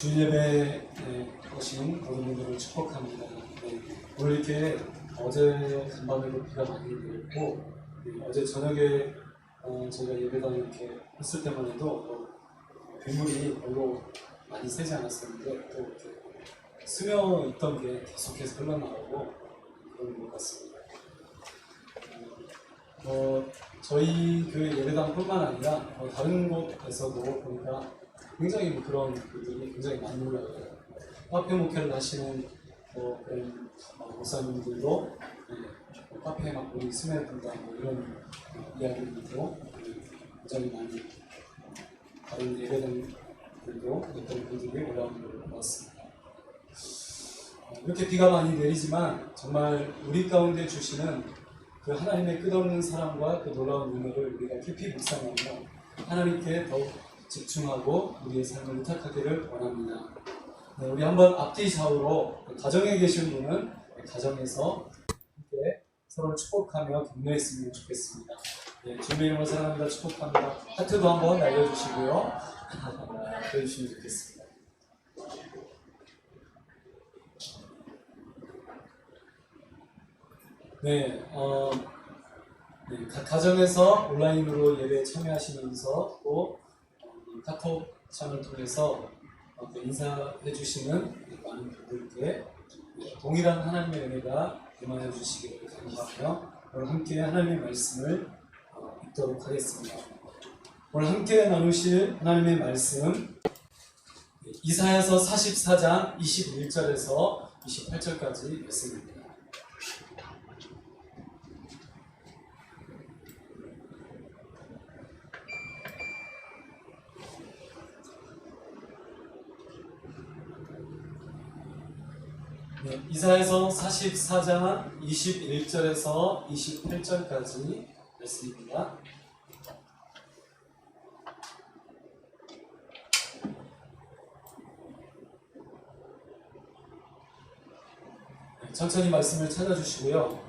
주일 예배에 오신 모든 분들을 축복합니다. 오늘 이렇게 어제 간밤에도 비가 많이 내렸고 어제 저녁에 저희가 예배당 이렇게 했을 때만 해도 빗물이 별로 많이 새지 않았었는데 또 이렇게 스며 있던 게 계속해서 흘러나오고 그런 것 같습니다. 저희 교회 예배당뿐만 아니라 다른 곳에서도 보니까 굉장히 그런 분들이 굉장히 많이 올라와요. 카페 목회를 하시는 그런 목사님들도 카페에 막 우리 스며든다 이런 이야기들도 굉장히 많이 다른 예배당들도 어떤 분들이 올라오는 걸 봤습니다. 이렇게 비가 많이 내리지만 정말 우리 가운데 주시는 그 하나님의 끝없는 사랑과 그 놀라운 은혜를 우리가 깊이 묵상하며 하나님께 더욱 집중하고 우리의 삶을 의탁하기를 원합니다. 우리 한번 앞뒤 좌우로 가정에 계신 분은 가정에서 함께 서로를 축복하며 격려했으면 좋겠습니다. 주님의 이름으로 사랑합니다. 축복합니다. 하트도 한번 날려주시고요. 해주시면 좋겠습니다. 각 가정에서 온라인으로 예배에 참여하시면서 또 카톡 창을 통해서 인사해 주시는 많은 분들께 동일한 하나님의 은혜가 임하여 주시기를 간구하며 오늘 함께 하나님의 말씀을 읽도록 하겠습니다. 오늘 함께 나누실 하나님의 말씀 이사야서 44장 21절에서 28절까지 말씀입니다. 이사야서 44장 21절에서 28절까지 말씀입니다. 천천히 말씀을 찾아주시고요.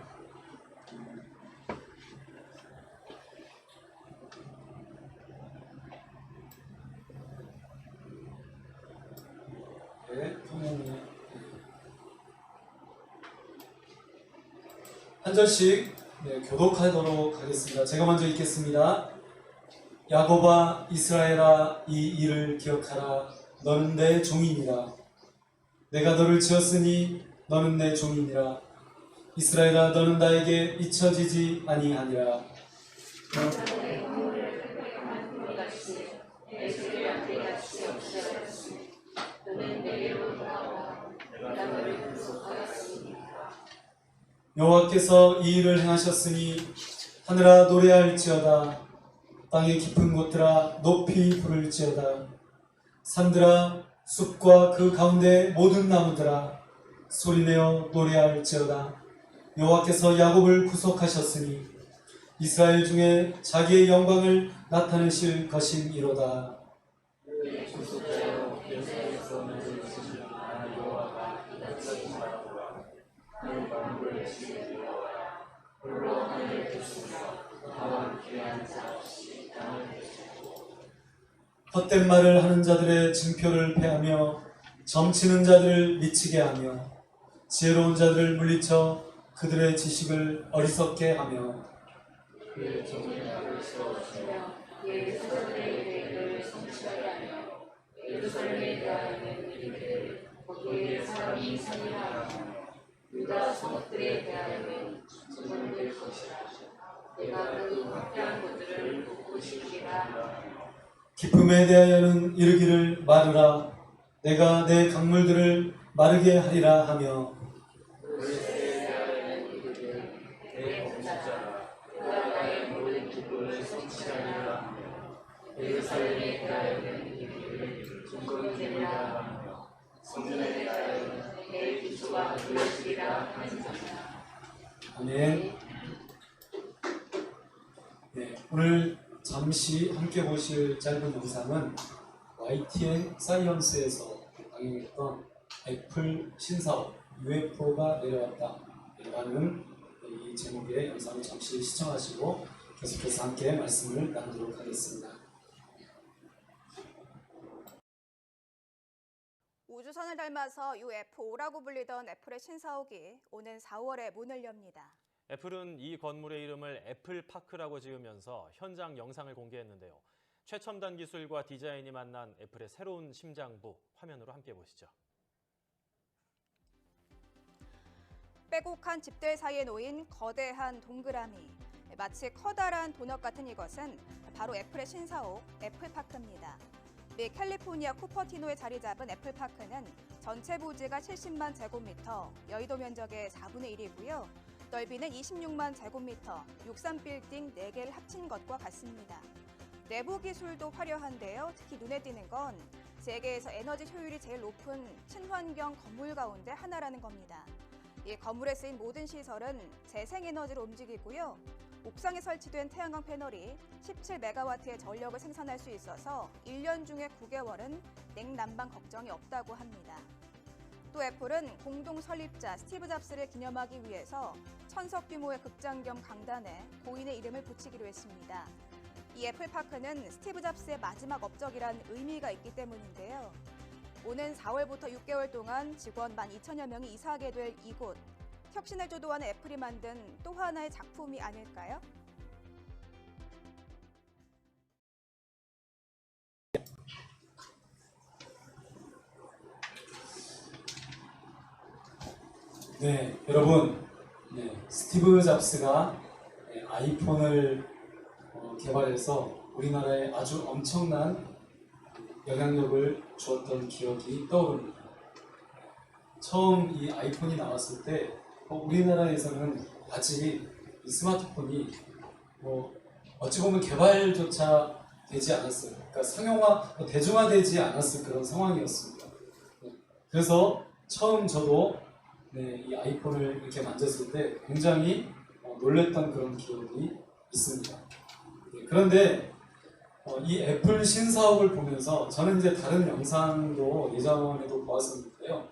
한 절씩 교독하도록 하겠습니다. 제가 먼저 읽겠습니다. 야곱아 이스라엘아 이 일을 기억하라. 너는 내 종이니라. 내가 너를 지었으니 너는 내 종이니라. 이스라엘아 너는 나에게 잊혀지지 아니하니라. 여호와께서 이 일을 행하셨으니 하늘아 노래할지어다. 땅의 깊은 곳들아 높이 부를지어다. 산들아 숲과 그 가운데 모든 나무들아 소리내어 노래할지어다. 여호와께서 야곱을 구속하셨으니 이스라엘 중에 자기의 영광을 나타내실 것임이로다. 헛된 말을 하는 자들의 증표를 패하며 점치는 자들을 미치게 하며 지혜로운 자들을 물리쳐 그들의 지식을 어리석게 하며 그의 정의를 세워주며 예루살렘의 계획을 성취하게 하며 예루살렘에 대하여는 이르되 거기에 사람이 살리라 하며 유다 성읍들에 대하여는 전멸될 것이라. 내가 그 확대한 것들을 돋구시키라 하며 기쁨에 대하여는 이르기를 마르라. 내가 내 강물들을 마르게 하리라 하며 그것에 대하여는 이르기를 내 범죄자라. 내가 나의 모든 기쁨을 성취하리라 하며 예루살렘에 대하여는 이르기를 종거리 되리라 하며 성전에 대하여는 내 기초가 놓여지리라 하니라. 아멘. 오늘 잠시 함께 보실 짧은 영상은 YTN 사이언스에서 방영했던 애플 신사업 UFO가 내려왔다 라는 이 제목의 영상을 잠시 시청하시고 계속해서 함께 말씀을 나누도록 하겠습니다. 우주선을 닮아서 UFO라고 불리던 애플의 신사옥이 오는 4월에 문을 엽니다. 애플은 이 건물의 이름을 애플파크라고 지으면서 현장 영상을 공개했는데요. 최첨단 기술과 디자인이 만난 애플의 새로운 심장부, 화면으로 함께 보시죠. 빼곡한 집들 사이에 놓인 거대한 동그라미. 마치 커다란 도넛 같은 이것은 바로 애플의 신사옥 애플파크입니다. 미 캘리포니아 쿠퍼티노에 자리 잡은 애플파크는 전체 부지가 70만 제곱미터, 여의도 면적의 4분의 1이고요. 넓이는 26만 제곱미터, 63빌딩 4개를 합친 것과 같습니다. 내부 기술도 화려한데요. 특히 눈에 띄는 건 세계에서 에너지 효율이 제일 높은 친환경 건물 가운데 하나라는 겁니다. 이 건물에 쓰인 모든 시설은 재생에너지로 움직이고요. 옥상에 설치된 태양광 패널이 17메가와트의 전력을 생산할 수 있어서 1년 중에 9개월은 냉난방 걱정이 없다고 합니다. 또 애플은 공동 설립자 스티브 잡스를 기념하기 위해서 1000석 규모의 극장 겸 강단에 고인의 이름을 붙이기로 했습니다. 이 애플파크는 스티브 잡스의 마지막 업적이란 의미가 있기 때문인데요. 오는 4월부터 6개월 동안 직원 12,000여 명이 이사하게 될 이곳. 혁신을 주도하는 애플이 만든 또 하나의 작품이 아닐까요? 네, 여러분, 스티브 잡스가 아이폰을 개발해서 우리나라에 아주 엄청난 영향력을 주었던 기억이 떠오릅니다. 처음 이 아이폰이 나왔을 때 우리나라에서는 아직 이 스마트폰이 어찌 보면 개발조차 되지 않았어요. 그러니까 상용화, 대중화되지 않았을 그런 상황이었습니다. 그래서 처음 저도 이 아이폰을 이렇게 만졌을 때 굉장히 놀랬던 그런 기억이 있습니다. 그런데 이 애플 신사옥을 보면서 저는 이제 다른 영상도 예전에도 보았었는데요.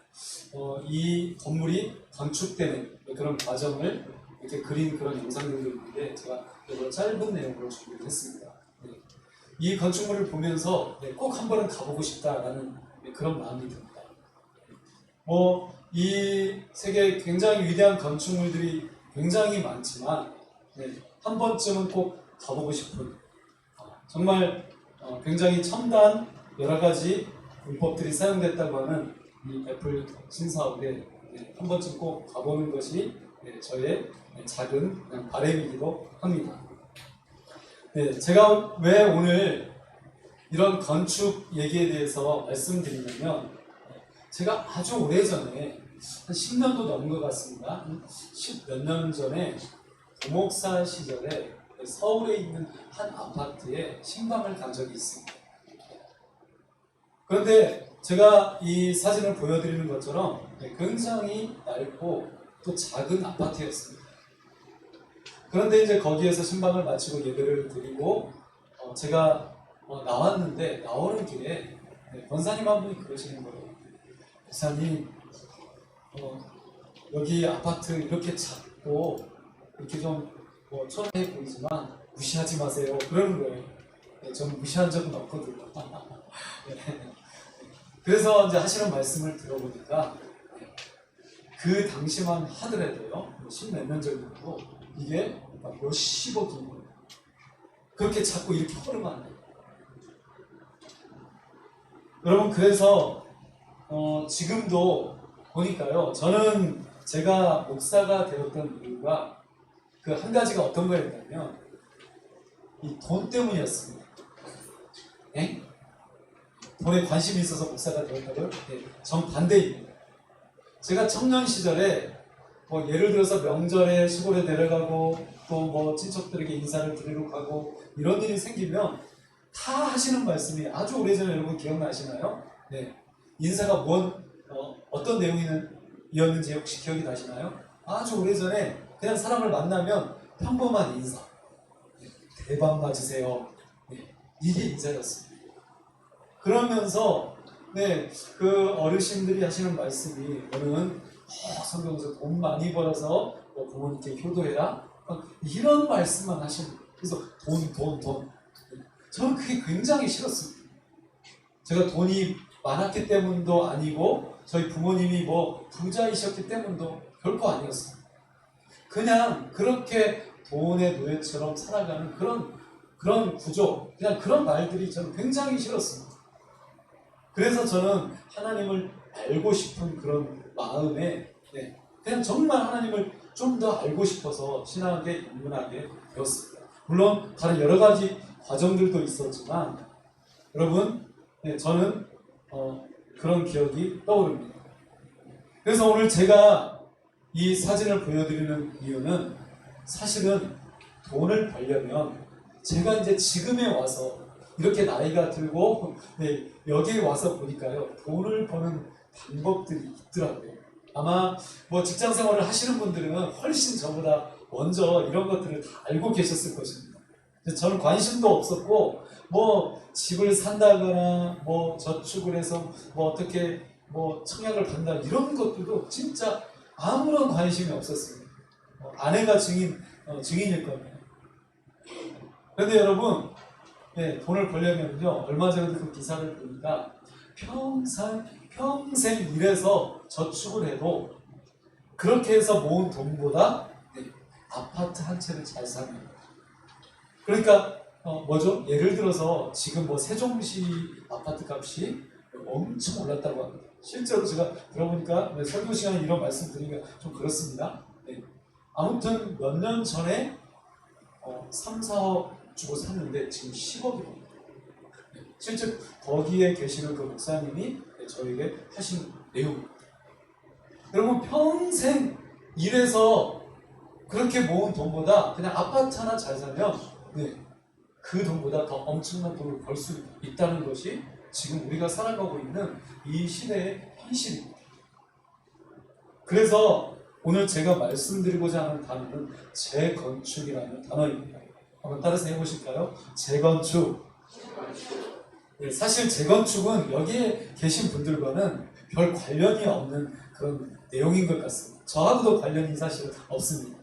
이 건물이 건축되는 그런 과정을 이렇게 그린 그런 영상들도 있는데 제가 이거 짧은 내용으로 준비를 했습니다. 이 건축물을 보면서 꼭 한 번은 가보고 싶다라는 그런 마음이 듭니다. 이 세계에 굉장히 위대한 건축물들이 굉장히 많지만 한 번쯤은 꼭 가보고 싶은 정말 굉장히 첨단 여러 가지 문법들이 사용됐다고 하는 이 애플 신사옥에 한 번쯤 꼭 가보는 것이 저의 작은 바람이기도 합니다. 제가 왜 오늘 이런 건축 얘기에 대해서 말씀드리냐면 제가 아주 오래전에 한 10년도 넘은 것 같습니다. 10몇 년 전에 부목사 시절에 서울에 있는 한 아파트에 신방을 간 적이 있습니다. 그런데 제가 이 사진을 보여드리는 것처럼 굉장히 넓고 또 작은 아파트였습니다. 그런데 이제 거기에서 신방을 마치고 예배를 드리고 제가 나왔는데 나오는 길에 권사님 한 분이 그러시는 거예요. 권사님, 여기 아파트 이렇게 작고 이렇게 좀 초라해 보이지만 무시하지 마세요. 그러는 거예요. 저는 무시한 적은 없거든요. 그래서 이제 하시는 말씀을 들어보니까 그 당시만 하더라도요, 10몇 년 전이고 이게 몇십억인 거예요. 그렇게 자꾸 이렇게 흐르면 안 돼요. 여러분, 그래서 지금도 보니까요, 저는 제가 목사가 되었던 이유가 그 한 가지가 어떤 거였냐면 이 돈 때문이었습니다. 돈에 관심이 있어서 목사가 되었다고요? 정반대입니다. 제가 청년 시절에 예를 들어서 명절에 시골에 내려가고 또 친척들에게 인사를 드리러 가고 이런 일이 생기면 다 하시는 말씀이 아주 오래전에 여러분 기억나시나요? 인사가 어떤 내용이었는지 혹시 기억이 나시나요? 아주 오래전에 그냥 사람을 만나면 평범한 인사, 대박 맞으세요. 이게 인사였습니다. 그러면서 그 어르신들이 하시는 말씀이 너는 성경에서 돈 많이 벌어서 부모님께 효도해라 이런 말씀만 하시는 거예요. 그래서 돈 저는 그게 굉장히 싫었습니다. 제가 돈이 많았기 때문도 아니고 저희 부모님이 뭐 부자이셨기 때문도 결코 아니었어요. 그냥 그렇게 돈의 노예처럼 살아가는 그런 구조, 그냥 그런 말들이 저는 굉장히 싫었습니다. 그래서 저는 하나님을 알고 싶은 그런 마음에 그냥 정말 하나님을 좀 더 알고 싶어서 신학에 입문하게 되었습니다. 물론 다른 여러 가지 과정들도 있었지만 여러분, 저는 그런 기억이 떠오릅니다. 그래서 오늘 제가 이 사진을 보여드리는 이유는 사실은 돈을 벌려면 제가 이제 지금에 와서 이렇게 나이가 들고 여기에 와서 보니까요, 돈을 버는 방법들이 있더라고요. 아마 뭐 직장 생활을 하시는 분들은 훨씬 저보다 먼저 이런 것들을 다 알고 계셨을 것입니다. 저는 관심도 없었고 뭐 집을 산다거나 뭐 저축을 해서 뭐 어떻게 뭐 청약을 받는다 이런 것들도 진짜 아무런 관심이 없었습니다. 아내가 증인일 겁니다. 그런데 여러분, 돈을 벌려면요, 얼마 전에도 그 기사를 보니까 평생 일해서 저축을 해도 그렇게 해서 모은 돈보다 아파트 한 채를 잘 삽니다. 그러니까 뭐죠? 예를 들어서 지금 뭐 세종시 아파트 값이 엄청 올랐다고 합니다. 실제로 제가 들어보니까 설교 시간에 이런 말씀 드리기가 좀 그렇습니다. 아무튼 몇 년 전에 3, 4억 주고 샀는데 지금 10억입니다. 실제 거기에 계시는 그 목사님이 저에게 하신 내용입니다. 여러분, 평생 일해서 그렇게 모은 돈보다 그냥 아파트 하나 잘 사면 그 돈보다 더 엄청난 돈을 벌 수 있다는 것이 지금 우리가 살아가고 있는 이 시대의 현실입니다. 그래서 오늘 제가 말씀드리고자 하는 단어는 재건축이라는 단어입니다. 한번 따라서 해보실까요? 재건축. 사실 재건축은 여기에 계신 분들과는 별 관련이 없는 그런 내용인 것 같습니다. 저하고도 관련이 사실 없습니다.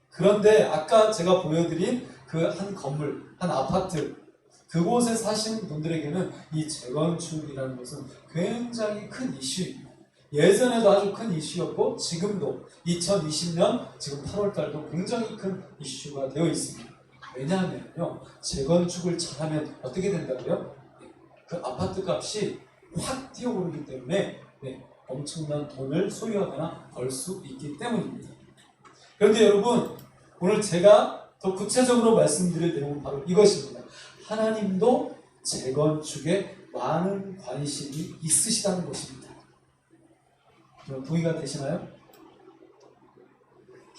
그런데 아까 제가 보여드린 그 한 건물, 한 아파트, 그곳에 사신 분들에게는 이 재건축이라는 것은 굉장히 큰 이슈입니다. 예전에도 아주 큰 이슈였고 지금도 2020년 지금 8월달도 굉장히 큰 이슈가 되어 있습니다. 왜냐하면요, 재건축을 잘하면 어떻게 된다고요? 그 아파트 값이 확 뛰어오르기 때문에 엄청난 돈을 소유하거나 벌 수 있기 때문입니다. 그런데 여러분, 오늘 제가 더 구체적으로 말씀드릴 내용은 바로 이것입니다. 하나님도 재건축에 많은 관심이 있으시다는 것입니다. 동의가 되시나요?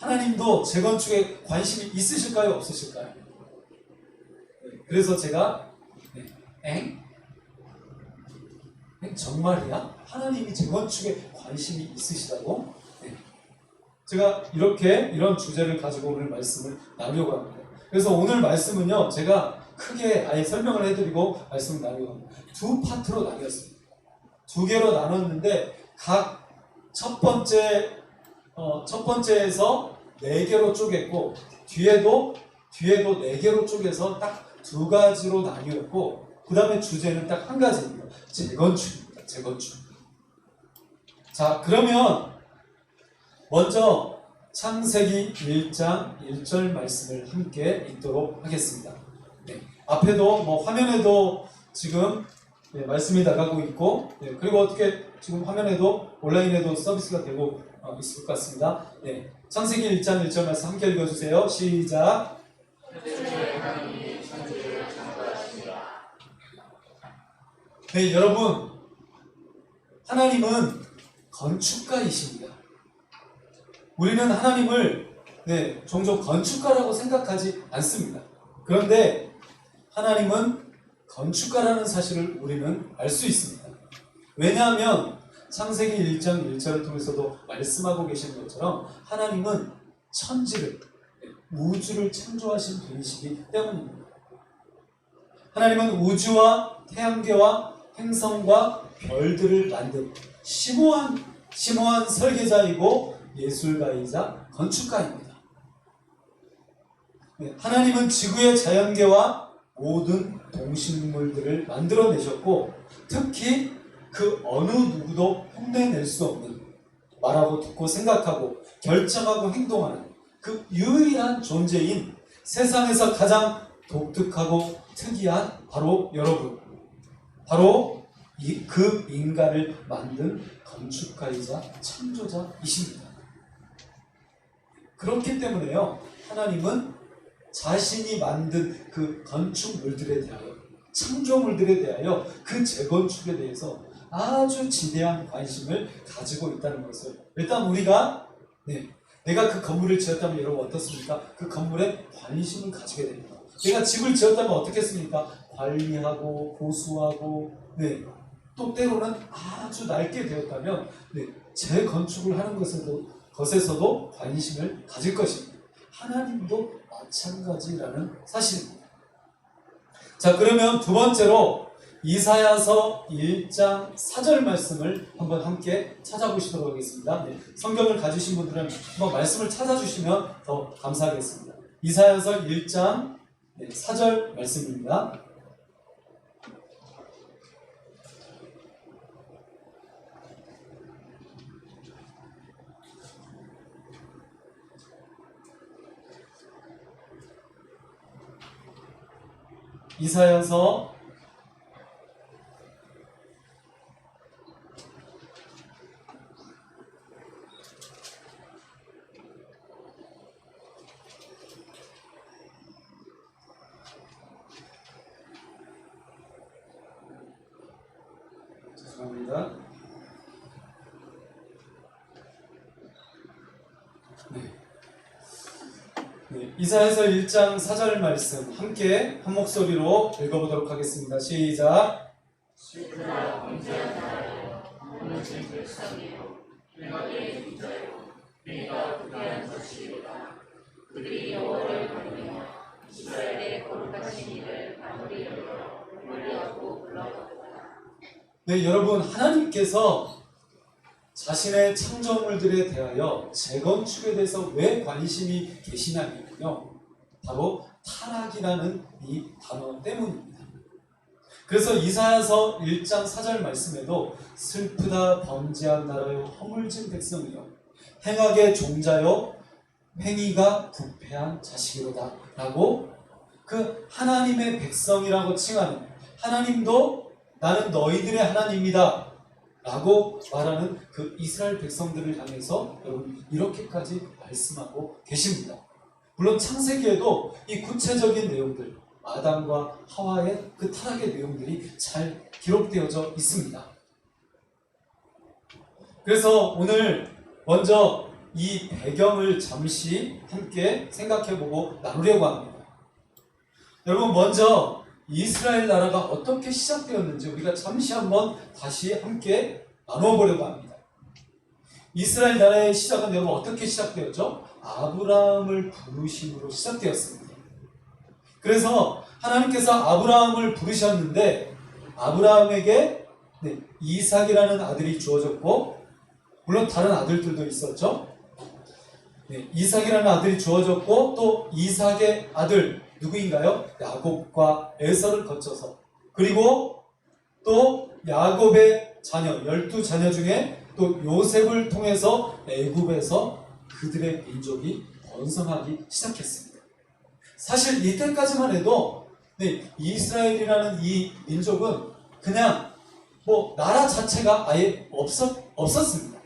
하나님도 재건축에 관심이 있으실까요? 없으실까요? 그래서 제가 정말이야? 하나님이 재건축에 관심이 있으시다고? 제가 이런 주제를 가지고 오늘 말씀을 나누려고 합니다. 그래서 오늘 말씀은요, 제가 크게 아예 설명을 해드리고 말씀을 나누려고 합니다. 두 파트로 나뉘었습니다. 두 개로 나눴는데 각 첫 번째에서 4개로 쪼갰고 뒤에도 4개로 쪼개서 딱 2가지로 나뉘었고 그 다음에 주제는 딱 한 가지입니다. 재건축입니다. 재건축. 자, 그러면 먼저 창세기 1장 1절 말씀을 함께 읽도록 하겠습니다. 앞에도 뭐 화면에도 지금 말씀이 나가고 있고 그리고 어떻게 지금 화면에도 온라인에도 서비스가 되고 있을 것 같습니다. 창세기 1장 1절 말씀 함께 읽어주세요. 시작. 여러분, 하나님은 건축가이십니다. 우리는 하나님을 종종 건축가라고 생각하지 않습니다. 그런데 하나님은 건축가라는 사실을 우리는 알 수 있습니다. 왜냐하면 창세기 1장 1절을 통해서도 말씀하고 계신 것처럼 하나님은 천지를, 우주를 창조하신 분이시기 때문입니다. 하나님은 우주와 태양계와 행성과 별들을 만든 심오한 설계자이고 예술가이자 건축가입니다. 하나님은 지구의 자연계와 모든 동식물들을 만들어내셨고 특히 그 어느 누구도 흉내낼 수 없는, 말하고 듣고 생각하고 결정하고 행동하는 그 유일한 존재인 세상에서 가장 독특하고 특이한 바로 여러분, 바로 그 인간을 만든 건축가이자 창조자이십니다. 그렇기 때문에요, 하나님은 자신이 만든 그 건축물들에 대하여, 창조물들에 대하여, 그 재건축에 대해서 아주 지대한 관심을 가지고 있다는 것을, 일단 우리가 내가 그 건물을 지었다면 여러분 어떻습니까? 그 건물에 관심을 가지게 됩니다. 내가 집을 지었다면 어떻겠습니까? 관리하고 보수하고, 또 때로는 아주 낡게 되었다면 재건축을 하는 것에서도 관심을 가질 것입니다. 하나님도 마찬가지라는 사실입니다. 자, 그러면 두 번째로 이사야서 1장 4절 말씀을 한번 함께 찾아보시도록 하겠습니다. 성경을 가지신 분들은 한번 말씀을 찾아주시면 더 감사하겠습니다. 이사야서 1장 4절 말씀입니다. 이사야서 1장 4절 말씀 함께 한 목소리로 읽어보도록 하겠습니다. 시작. 그들이 여호와를 부르며 이스라엘의 거룩하신 이를 아무리 불리하고 불러거두다. 여러분, 하나님께서 자신의 창조물들에 대하여 재건축에 대해서 왜 관심이 계시냐면요, 바로 타락이라는 이 단어 때문입니다. 그래서 이사야서 1장 4절 말씀에도 슬프다 번제한 나라요 허물진 백성이요 행악의 종자요 행위가 부패한 자식이로다 라고, 그 하나님의 백성이라고 칭하는 하나님도 나는 너희들의 하나님이다 라고 말하는 그 이스라엘 백성들을 향해서 여러분 이렇게까지 말씀하고 계십니다. 물론 창세기에도 이 구체적인 내용들, 아담과 하와의 그 타락의 내용들이 잘 기록되어져 있습니다. 그래서 오늘 먼저 이 배경을 잠시 함께 생각해보고 나누려고 합니다. 여러분, 먼저 이스라엘 나라가 어떻게 시작되었는지 우리가 잠시 한번 다시 함께 나눠보려고 합니다. 이스라엘 나라의 시작은 여러분 어떻게 시작되었죠? 아브라함을 부르심으로 시작되었습니다. 그래서 하나님께서 아브라함을 부르셨는데 아브라함에게 이삭이라는 아들이 주어졌고, 물론 다른 아들들도 있었죠. 이삭이라는 아들이 주어졌고, 또 이삭의 아들 누구인가요? 야곱과 에서를 거쳐서, 그리고 또 야곱의 자녀 12자녀 중에 또 요셉을 통해서 애굽에서 그들의 민족이 번성하기 시작했습니다. 사실 이때까지만 해도 이스라엘이라는 이 민족은 그냥 나라 자체가 아예 없었습니다.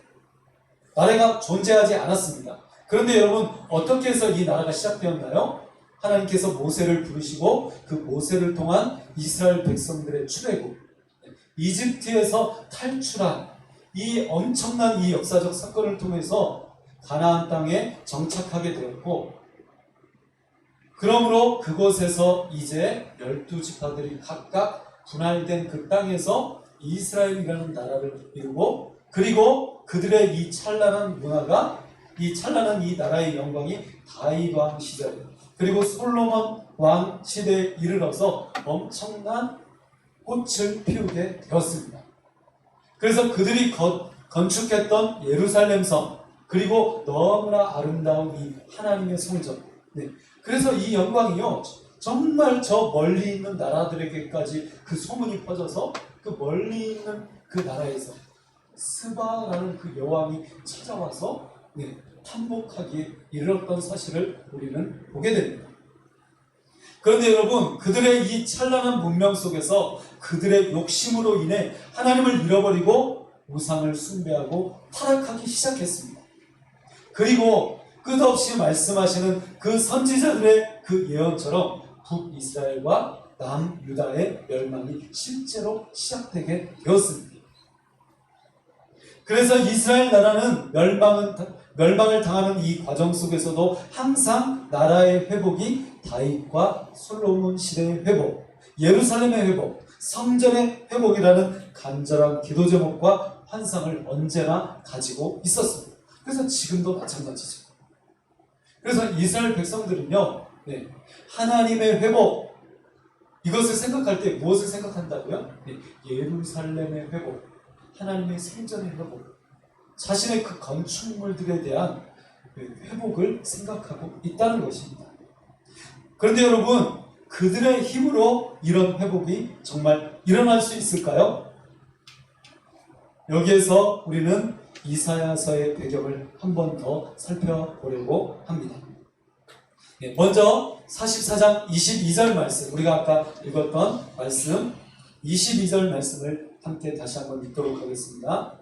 나라가 존재하지 않았습니다. 그런데 여러분, 어떻게 해서 이 나라가 시작되었나요? 하나님께서 모세를 부르시고 그 모세를 통한 이스라엘 백성들의 출애굽, 이집트에서 탈출한 이 엄청난 이 역사적 사건을 통해서 가나안 땅에 정착하게 되었고, 그러므로 그곳에서 이제 12지파들이 각각 분할된 그 땅에서 이스라엘이라는 나라를 이루고, 그리고 그들의 이 찬란한 문화가, 이 찬란한 이 나라의 영광이 다윗 왕 시절, 그리고 솔로몬 왕 시대에 이르러서 엄청난 꽃을 피우게 되었습니다. 그래서 그들이 건축했던 예루살렘 성, 그리고 너무나 아름다운 이 하나님의 성전, 그래서 이 영광이요 정말 저 멀리 있는 나라들에게까지 그 소문이 퍼져서 그 멀리 있는 그 나라에서 스바라는 그 여왕이 찾아와서 탐복하기에 이르렀던 사실을 우리는 보게 됩니다. 그런데 여러분, 그들의 이 찬란한 문명 속에서 그들의 욕심으로 인해 하나님을 잃어버리고 우상을 숭배하고 타락하기 시작했습니다. 그리고 끝없이 말씀하시는 그 선지자들의 그 예언처럼 북이스라엘과 남유다의 멸망이 실제로 시작되게 되었습니다. 그래서 이스라엘 나라는 멸망을 당하는 이 과정 속에서도 항상 나라의 회복이 다윗과 솔로몬 시대의 회복, 예루살렘의 회복, 성전의 회복이라는 간절한 기도 제목과 환상을 언제나 가지고 있었습니다. 그래서 지금도 마찬가지죠. 그래서 이스라엘 백성들은요, 하나님의 회복, 이것을 생각할 때 무엇을 생각한다고요? 예루살렘의 회복, 하나님의 성전의 회복, 자신의 그 건축물들에 대한 회복을 생각하고 있다는 것입니다. 그런데 여러분, 그들의 힘으로 이런 회복이 정말 일어날 수 있을까요? 여기에서 우리는 이사야서의 배경을 한 번 더 살펴보려고 합니다. 먼저 44장 22절 말씀, 우리가 아까 읽었던 말씀 22절 말씀을 함께 다시 한번 읽도록 하겠습니다.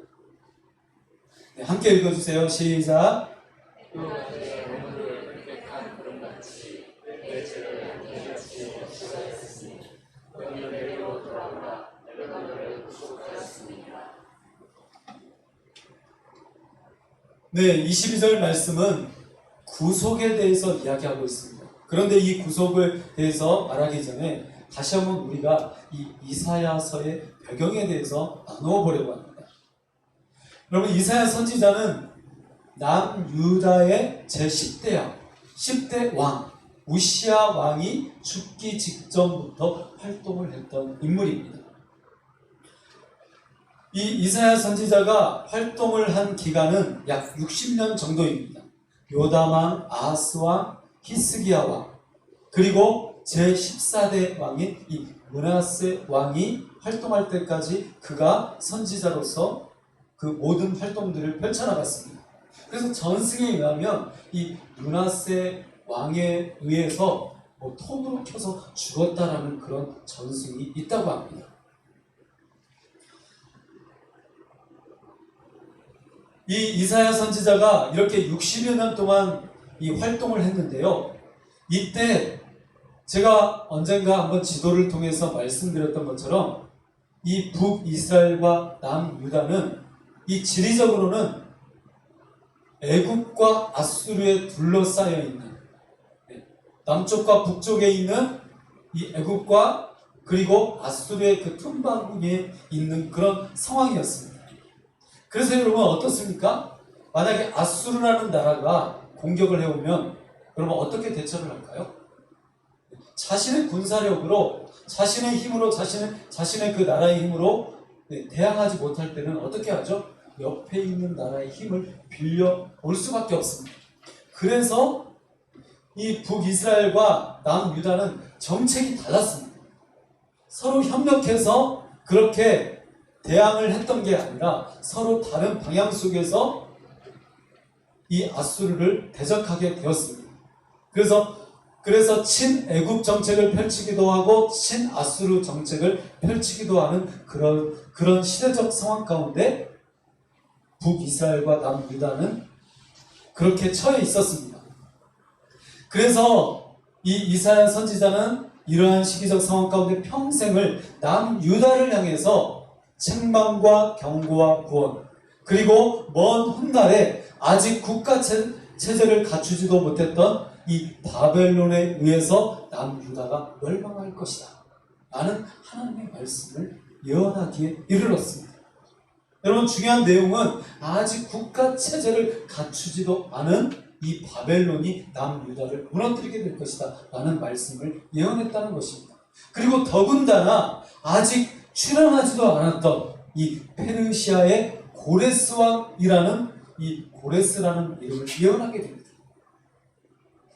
함께 읽어주세요. 시작. 네, 22절 말씀은 구속에 대해서 이야기하고 있습니다. 그런데 이 구속에 대해서 말하기 전에 다시 한번 우리가 이 이사야서의 배경에 대해서 나누어 보려고 합니다. 여러분, 이사야 선지자는 남유다의 제10대 10대 왕 우시야 왕이 죽기 직전부터 활동을 했던 인물입니다. 이 이사야 선지자가 활동을 한 기간은 약 60년 정도입니다. 요담왕, 아하스왕, 히스기야 왕, 그리고 제14대 왕인 이 므낫세 왕이 활동할 때까지 그가 선지자로서 그 모든 활동들을 펼쳐나갔습니다. 그래서 전승에 의하면 이 므낫세 왕에 의해서 톱으로 켜서 죽었다라는 그런 전승이 있다고 합니다. 이 이사야 선지자가 이렇게 60여 년 동안 이 활동을 했는데요. 이때 제가 언젠가 한번 지도를 통해서 말씀드렸던 것처럼 이 북이스라엘과 남유다는 이 지리적으로는 애굽과 아수르에 둘러싸여 있는, 남쪽과 북쪽에 있는 이 애굽과 그리고 아수르의 그 틈바구니에 있는 그런 상황이었습니다. 그래서 여러분 어떻습니까? 만약에 아수르라는 나라가 공격을 해오면 그러면 어떻게 대처를 할까요? 자신의 군사력으로, 자신의 힘으로, 자신의 그 나라의 힘으로 대항하지 못할 때는 어떻게 하죠? 옆에 있는 나라의 힘을 빌려 올 수밖에 없습니다. 그래서 이 북이스라엘과 남유다는 정책이 달랐습니다. 서로 협력해서 그렇게 대항을 했던 게 아니라 서로 다른 방향 속에서 이 아수르를 대적하게 되었습니다. 그래서 친애굽 정책을 펼치기도 하고 친아수르 정책을 펼치기도 하는 그런 시대적 상황 가운데 북이스라엘과 남유다는 그렇게 처해 있었습니다. 그래서 이 이사야 선지자는 이러한 시기적 상황 가운데 평생을 남유다를 향해서 책망과 경고와 구원, 그리고 먼 훗날에 아직 국가 체제를 갖추지도 못했던 이 바벨론에 의해서 남유다가 멸망할 것이다 라는 하나님의 말씀을 예언하기에 이르렀습니다. 여러분, 중요한 내용은 아직 국가 체제를 갖추지도 않은 이 바벨론이 남유다를 무너뜨리게 될 것이다 라는 말씀을 예언했다는 것입니다. 그리고 더군다나 아직 출현하지도 않았던 이 페르시아의 고레스 왕이라는 이 고레스라는 이름을 예언하게 됩니다.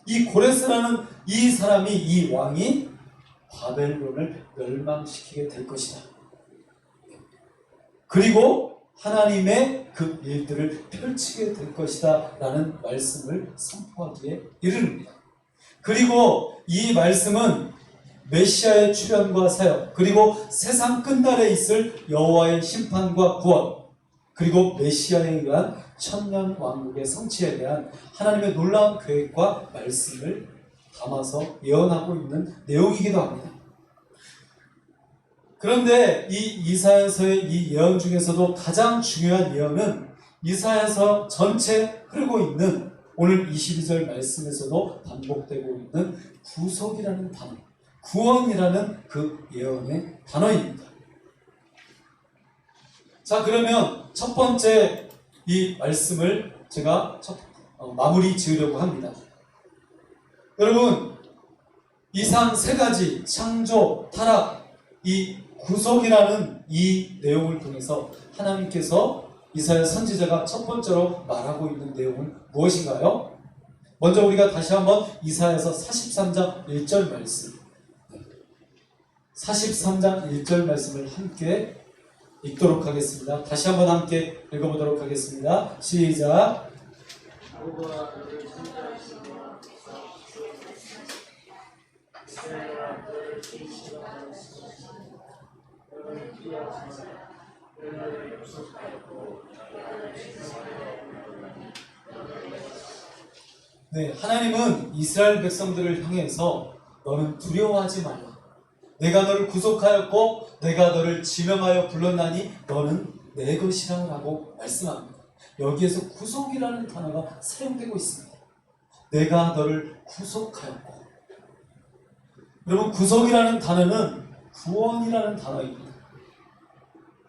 이 고레스라는 이 사람이, 이 왕이 바벨론을 멸망시키게 될 것이다. 그리고 하나님의 그 일들을 펼치게 될 것이다 라는 말씀을 선포하기에 이르릅니다. 그리고 이 말씀은 메시아의 출현과 사역, 그리고 세상 끝날에 있을 여호와의 심판과 구원, 그리고 메시아에 의한 천년 왕국의 성취에 대한 하나님의 놀라운 계획과 말씀을 담아서 예언하고 있는 내용이기도 합니다. 그런데 이 이사야서의 이 예언 중에서도 가장 중요한 예언은 이사야서 전체 흐르고 있는 오늘 22절 말씀에서도 반복되고 있는 구속이라는 단어, 구원이라는 그 예언의 단어입니다. 자, 그러면 첫 번째 이 말씀을 제가 마무리 지으려고 합니다. 여러분, 이상 세 가지 창조, 타락, 이 구속이라는 이 내용을 통해서 하나님께서 이사야 선지자가 첫 번째로 말하고 있는 내용은 무엇인가요? 먼저 우리가 다시 한번 이사야서 43장 1절 말씀, 43장 1절 말씀을 함께 읽도록 하겠습니다. 다시 한번 함께 읽어보도록 하겠습니다. 시작. 네, 하나님은 이스라엘 백성들을 향해서 너는 두려워하지 말라. 내가 너를 구속하였고 내가 너를 지명하여 불렀나니 너는 내 것이라 라고 말씀합니다. 여기에서 구속이라는 단어가 사용되고 있습니다. 내가 너를 구속하였고, 여러분, 구속이라는 단어는 구원이라는 단어입니다.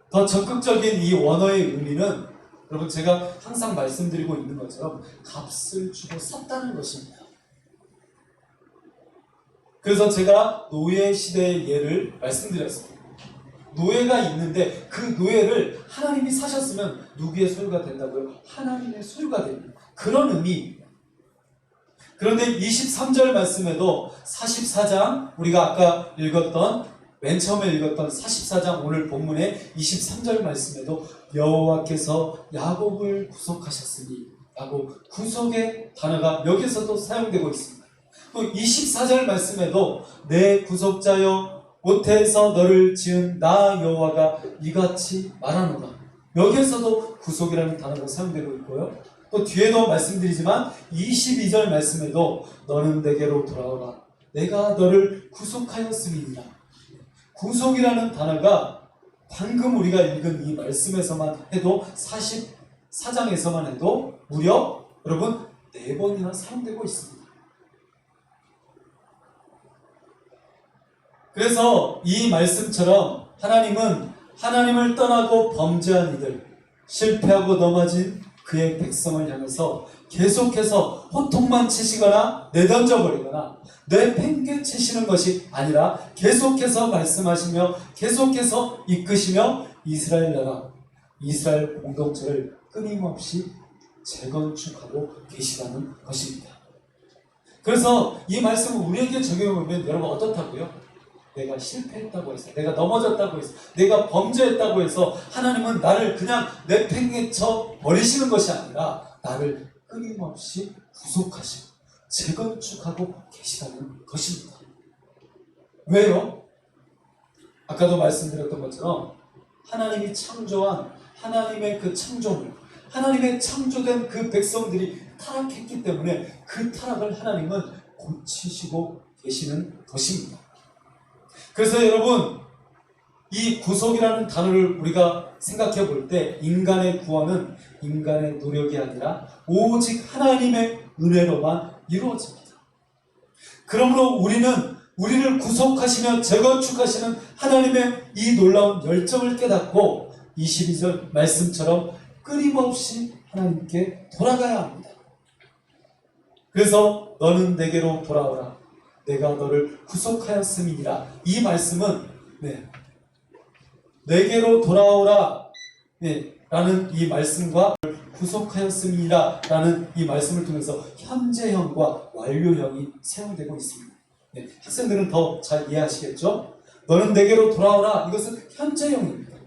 더 적극적인 이 원어의 의미는 여러분, 제가 항상 말씀드리고 있는 것처럼 값을 주고 샀다는 것입니다. 그래서 제가 노예 시대의 예를 말씀드렸습니다. 노예가 있는데 그 노예를 하나님이 사셨으면 누구의 소유가 된다고요? 하나님의 소유가 됩니다. 그런 의미입니다. 그런데 23절 말씀에도 44장, 우리가 아까 읽었던, 맨 처음에 읽었던 44장 오늘 본문의 23절 말씀에도 여호와께서 야곱을 구속하셨으니 라고 구속의 단어가 여기서도 사용되고 있습니다. 또 24절 말씀에도 내 구속자여 모태에서 너를 지은 나 여호와가 이같이 말하노라. 여기에서도 구속이라는 단어가 사용되고 있고요. 또 뒤에도 말씀드리지만 22절 말씀에도 너는 내게로 돌아오라. 내가 너를 구속하였음이니라. 구속이라는 단어가 방금 우리가 읽은 이 말씀에서만 해도 44장에서만 해도 무려 여러분 4번이나 사용되고 있습니다. 그래서 이 말씀처럼 하나님은 하나님을 떠나고 범죄한 이들, 실패하고 넘어진 그의 백성을 향해서 계속해서 호통만 치시거나 내던져버리거나 내팽개치시는 것이 아니라 계속해서 말씀하시며 계속해서 이끄시며 이스라엘 나라, 이스라엘 공동체를 끊임없이 재건축하고 계시다는 것입니다. 그래서 이 말씀을 우리에게 적용해보면 여러분 어떻다고요? 내가 실패했다고 해서, 내가 넘어졌다고 해서, 내가 범죄했다고 해서 하나님은 나를 그냥 내팽개쳐 버리시는 것이 아니라 나를 끊임없이 구속하시고 재건축하고 계시다는 것입니다. 왜요? 아까도 말씀드렸던 것처럼 하나님이 창조한 하나님의 그 창조물, 하나님의 창조된 그 백성들이 타락했기 때문에 그 타락을 하나님은 고치시고 계시는 것입니다. 그래서 여러분, 이 구속이라는 단어를 우리가 생각해 볼 때 인간의 구원은 인간의 노력이 아니라 오직 하나님의 은혜로만 이루어집니다. 그러므로 우리를 구속하시며 재건축하시는 하나님의 이 놀라운 열정을 깨닫고 22절 말씀처럼 끊임없이 하나님께 돌아가야 합니다. 그래서 너는 내게로 돌아오라. 내가 너를 구속하였음이니라. 이 말씀은 내게로 돌아오라 라는 이 말씀과 구속하였음이니라 라는 이 말씀을 통해서 현재형과 완료형이 사용되고 있습니다. 학생들은 더 잘 이해하시겠죠? 너는 내게로 돌아오라. 이것은 현재형입니다.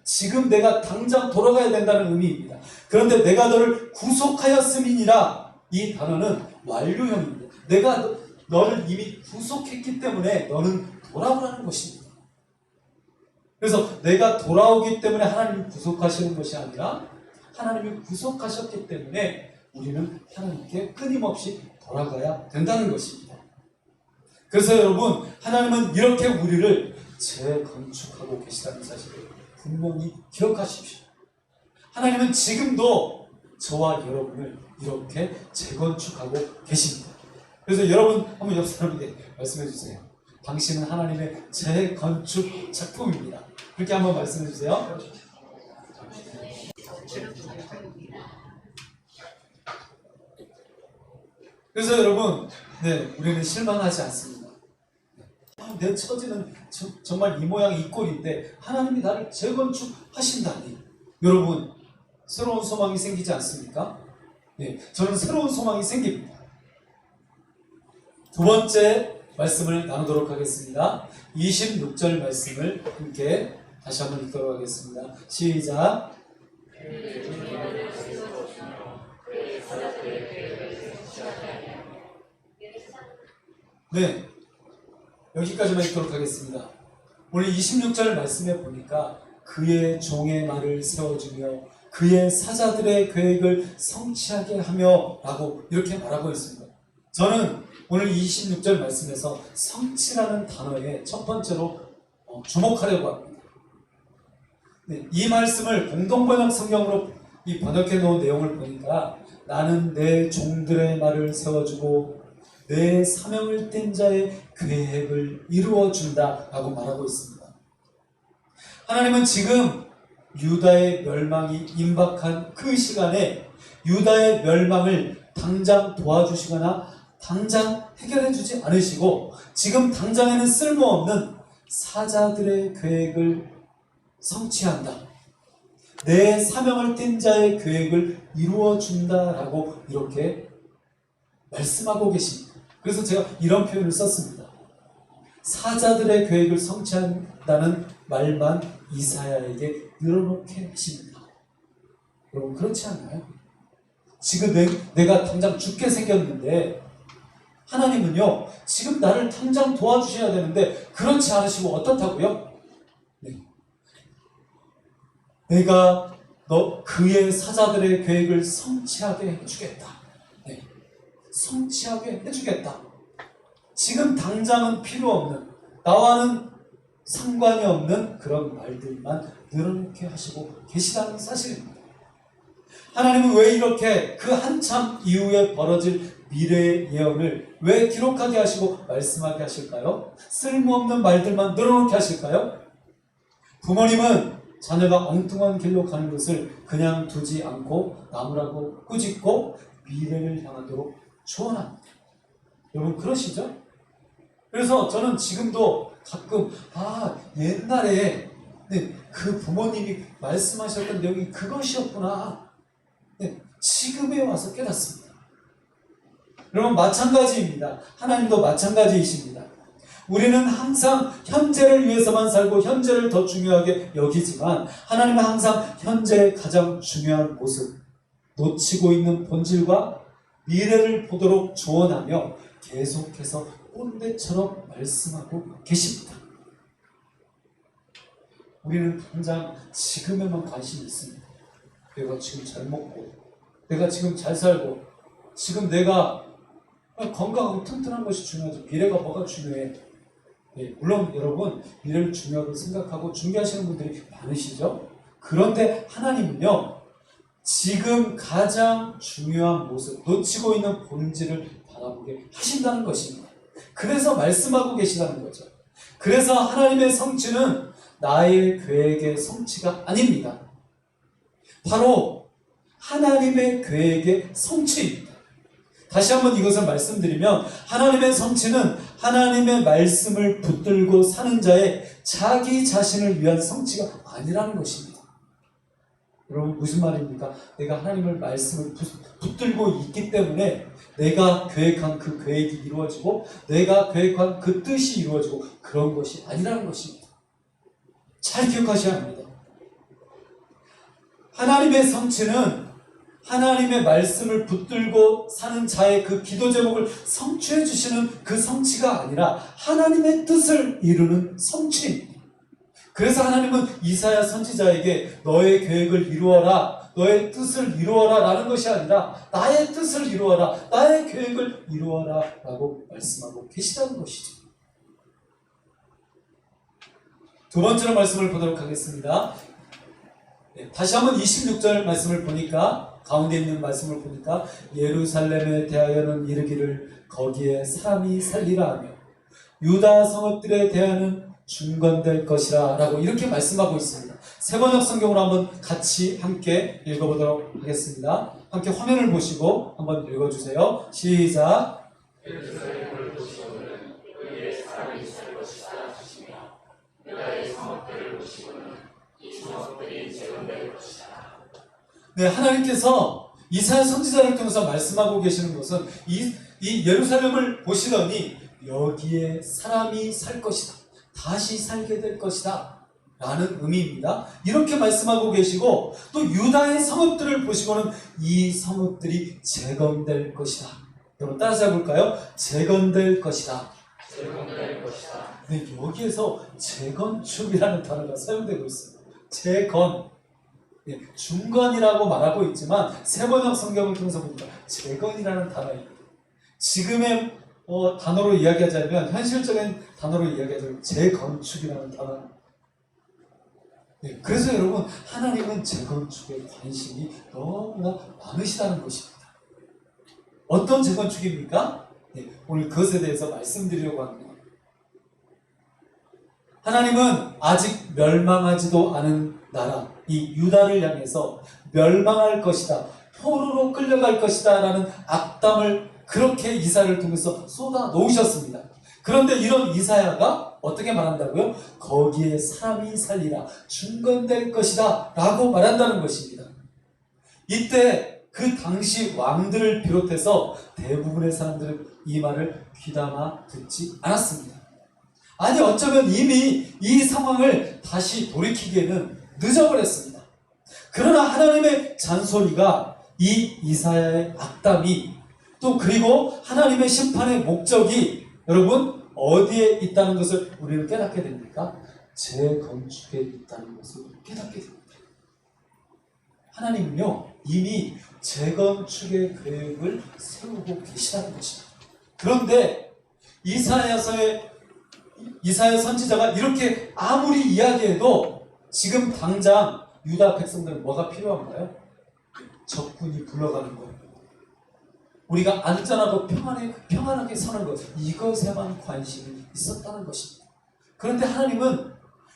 지금 내가 당장 돌아가야 된다는 의미입니다. 그런데 내가 너를 구속하였음이니라, 이 단어는 완료형입니다. 내가 너를 이미 구속했기 때문에 너는 돌아오라는 것입니다. 그래서 내가 돌아오기 때문에 하나님이 구속하시는 것이 아니라 하나님이 구속하셨기 때문에 우리는 하나님께 끊임없이 돌아가야 된다는 것입니다. 그래서 여러분, 하나님은 이렇게 우리를 재건축하고 계시다는 사실을 분명히 기억하십시오. 하나님은 지금도 저와 여러분을 이렇게 재건축하고 계십니다. 그래서 여러분 한번 옆 사람에게 말씀해 주세요. 당신은 하나님의 재건축 작품입니다. 그렇게 한번 말씀해 주세요. 그래서 여러분, 우리는 실망하지 않습니다. 내 처지는 정말 이 모양 이 꼴인데 하나님이 나를 재건축하신다니, 여러분 새로운 소망이 생기지 않습니까? 저는 새로운 소망이 생깁니다. 두 번째 말씀을 나누도록 하겠습니다. 26절 말씀을 함께 다시 한번 읽도록 하겠습니다. 시작. 여기까지만 읽도록 하겠습니다. 오늘 26절 말씀에 보니까 그의 종의 말을 세워주며 그의 사자들의 계획을 성취하게 하며 라고 이렇게 말하고 있습니다. 저는 오늘 26절 말씀에서 성취라는 단어에 첫 번째로 주목하려고 합니다. 이 말씀을 공동번역 성경으로 이 번역해 놓은 내용을 보니까 나는 내 종들의 말을 세워주고 내 사명을 뗀 자의 계획을 이루어준다 라고 말하고 있습니다. 하나님은 지금 유다의 멸망이 임박한 그 시간에 유다의 멸망을 당장 도와주시거나 당장 해결해 주지 않으시고 지금 당장에는 쓸모없는 사자들의 계획을 성취한다, 내 사명을 뗀 자의 계획을 이루어준다라고 이렇게 말씀하고 계십니다. 그래서 제가 이런 표현을 썼습니다. 사자들의 계획을 성취한다는 말만 이사야에게 늘어놓게 하십니다. 여러분 그렇지 않나요? 지금 내가 당장 죽게 생겼는데 하나님은요 지금 나를 당장 도와주셔야 되는데 그렇지 않으시고 어떻다고요? 내가 그의 사자들의 계획을 성취하게 해주겠다. 성취하게 해주겠다. 지금 당장은 필요 없는, 나와는 상관이 없는 그런 말들만 늘어놓게 하시고 계시다는 사실입니다. 하나님은 왜 이렇게 그 한참 이후에 벌어질 미래의 예언을 왜 기록하게 하시고 말씀하게 하실까요? 쓸모없는 말들만 늘어놓게 하실까요? 부모님은 자녀가 엉뚱한 길로 가는 것을 그냥 두지 않고 나무라고 꾸짖고 미래를 향하도록 조언합니다. 여러분 그러시죠? 그래서 저는 지금도 가끔 옛날에 그 부모님이 말씀하셨던 내용이 그것이었구나, 지금에 와서 깨닫습니다. 여러분 마찬가지입니다. 하나님도 마찬가지이십니다. 우리는 항상 현재를 위해서만 살고 현재를 더 중요하게 여기지만 하나님은 항상 현재의 가장 중요한 모습, 놓치고 있는 본질과 미래를 보도록 조언하며 계속해서 꼰대처럼 말씀하고 계십니다. 우리는 당장 지금에만 관심이 있습니다. 내가 지금 잘 먹고 내가 지금 잘 살고 지금 내가 건강하고 튼튼한 것이 중요하지 미래가 뭐가 중요해. 물론 여러분 미래를 중요하게 생각하고 준비하시는 분들이 많으시죠. 그런데 하나님은요 지금 가장 중요한 모습, 놓치고 있는 본질을 바라보게 하신다는 것입니다. 그래서 말씀하고 계시다는 거죠. 그래서 하나님의 성취는 나의 계획의 성취가 아닙니다. 바로 하나님의 계획의 성취입니다. 다시 한번 이것을 말씀드리면 하나님의 성취는 하나님의 말씀을 붙들고 사는 자의 자기 자신을 위한 성취가 아니라는 것입니다. 여러분 무슨 말입니까? 내가 하나님의 말씀을 붙들고 있기 때문에 내가 계획한 그 계획이 이루어지고 내가 계획한 그 뜻이 이루어지고 그런 것이 아니라는 것입니다. 잘 기억하셔야 합니다. 하나님의 성취는 하나님의 말씀을 붙들고 사는 자의 그 기도 제목을 성취해 주시는 그 성취가 아니라 하나님의 뜻을 이루는 성취입니다. 그래서 하나님은 이사야 선지자에게 너의 계획을 이루어라, 너의 뜻을 이루어라 라는 것이 아니라 나의 뜻을 이루어라, 나의 계획을 이루어라 라고 말씀하고 계시다는 것이죠. 두 번째로 말씀을 보도록 하겠습니다. 다시 한번 26절 말씀을 보니까, 가운데 있는 말씀을 보니까 예루살렘에 대하여는 이르기를 거기에 사람이 살리라 하며 유다 성읍들에 대하여는 중건될 것이라 라고 이렇게 말씀하고 있습니다. 세번역 성경으로 한번 같이 함께 읽어보도록 하겠습니다. 함께 화면을 보시고 한번 읽어주세요. 시작. 네, 하나님께서 이사야 선지자를 통해서 말씀하고 계시는 것은 이 예루살렘을 보시더니 여기에 사람이 살 것이다, 다시 살게 될 것이다 라는 의미입니다. 이렇게 말씀하고 계시고, 또 유다의 성읍들을 보시고는 이 성읍들이 재건될 것이다. 여러분 따라서 해볼까요? 재건될 것이다. 재건될 것이다. 네, 여기에서 재건축이라는 단어가 사용되고 있습니다. 재건. 네, 중건이라고 말하고 있지만 세번역 성경을 통해서 보니까 재건이라는 단어입니다. 지금의 단어로 이야기하자면, 현실적인 단어로 이야기하자면 재건축이라는 단어. 네, 그래서 여러분, 하나님은 재건축에 관심이 너무나 많으시다는 것입니다. 어떤 재건축입니까? 네, 오늘 그것에 대해서 말씀드리려고 합니다. 하나님은 아직 멸망하지도 않은 나라, 이 유다를 향해서 멸망할 것이다, 포로로 끌려갈 것이다 라는 악담을 그렇게 이사야를 통해서 쏟아 놓으셨습니다. 그런데 이런 이사야가 어떻게 말한다고요? 거기에 사람이 살리라, 중건될 것이다 라고 말한다는 것입니다. 이때 그 당시 왕들을 비롯해서 대부분의 사람들은 이 말을 귀담아 듣지 않았습니다. 아니, 어쩌면 이미 이 상황을 다시 돌이키기에는 늦어버렸습니다. 그러나 하나님의 잔소리가, 이 이사야의 악담이, 또 그리고 하나님의 심판의 목적이 여러분 어디에 있다는 것을 우리는 깨닫게 됩니까? 재건축에 있다는 것을 깨닫게 됩니다. 하나님은요, 이미 재건축의 계획을 세우고 계시다는 것입니다. 그런데 이사야 선지자가 이렇게 아무리 이야기해도 지금 당장 유다 백성들은 뭐가 필요한가요? 적군이 불러가는 것, 우리가 안전하고 평안하게 사는 것, 이것에만 관심이 있었다는 것입니다. 그런데 하나님은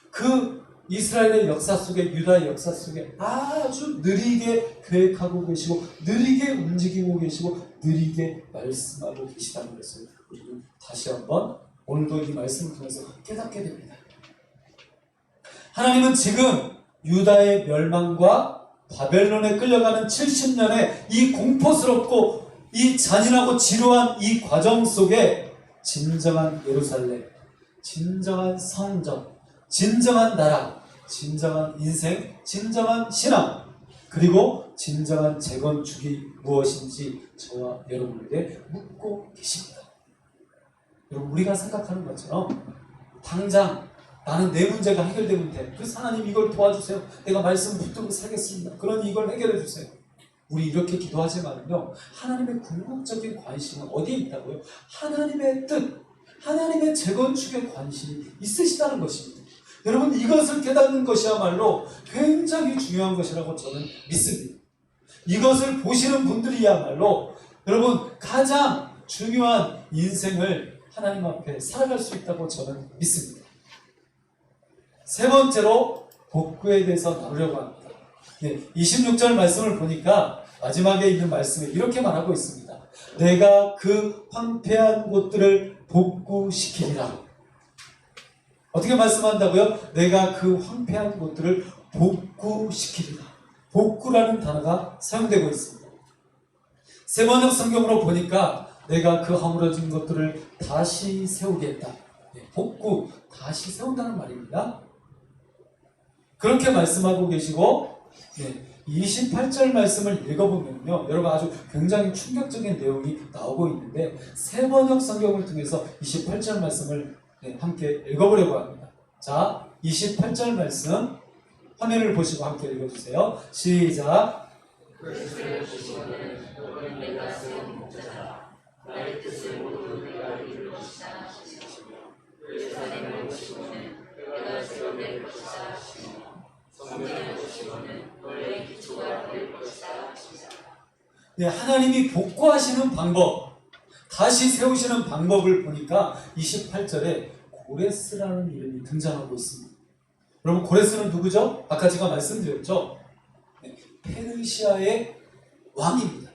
그 이스라엘의 역사 속에, 유다의 역사 속에 아주 느리게 계획하고 계시고, 느리게 움직이고 계시고, 느리게 말씀하고 계시다는 것을 우리는 다시 한번 오늘도 이 말씀을 통해서 깨닫게 됩니다. 하나님은 지금 유다의 멸망과 바벨론에 끌려가는 70년의 이 공포스럽고 이 잔인하고 지루한 이 과정 속에 진정한 예루살렘, 진정한 성전, 진정한 나라, 진정한 인생, 진정한 신앙, 그리고 진정한 재건축이 무엇인지 저와 여러분에게 묻고 계십니다. 여러분, 우리가 생각하는 것처럼 당장 나는 내 문제가 해결되면 돼, 그래서 하나님 이걸 도와주세요, 내가 말씀 붙들고 살겠습니다, 그러니 이걸 해결해 주세요, 우리 이렇게 기도하지만요, 하나님의 궁극적인 관심은 어디에 있다고요? 하나님의 뜻, 하나님의 재건축에 관심이 있으시다는 것입니다. 여러분, 이것을 깨닫는 것이야말로 굉장히 중요한 것이라고 저는 믿습니다. 이것을 보시는 분들이야말로 여러분 가장 중요한 인생을 하나님 앞에 살아갈 수 있다고 저는 믿습니다. 세 번째로 복구에 대해서 나누려고 합니다. 26절 말씀을 보니까 마지막에 있는 말씀에 이렇게 말하고 있습니다. 내가 그 황폐한 곳들을 복구시키리라. 어떻게 말씀한다고요? 내가 그 황폐한 곳들을 복구시키리라. 복구라는 단어가 사용되고 있습니다. 세번역 성경으로 보니까 내가 그 허물어진 것들을 다시 세우겠다. 복구, 다시 세운다는 말입니다. 그렇게 말씀하고 계시고, 28절 말씀을 읽어보면요, 여러분 아주 굉장히 충격적인 내용이 나오고 있는데 새 번역 성경을 통해서 28절 말씀을 함께 읽어보려고 합니다. 자, 28절 말씀 화면을 보시고 함께 읽어주세요. 시작. 네, 하나님이 복구하시는 방법, 다시 세우시는 방법을 보니까 28절에 고레스라는 이름이 등장하고 있습니다. 여러분, 고레스는 누구죠? 아까 제가 말씀드렸죠? 네, 페르시아의 왕입니다.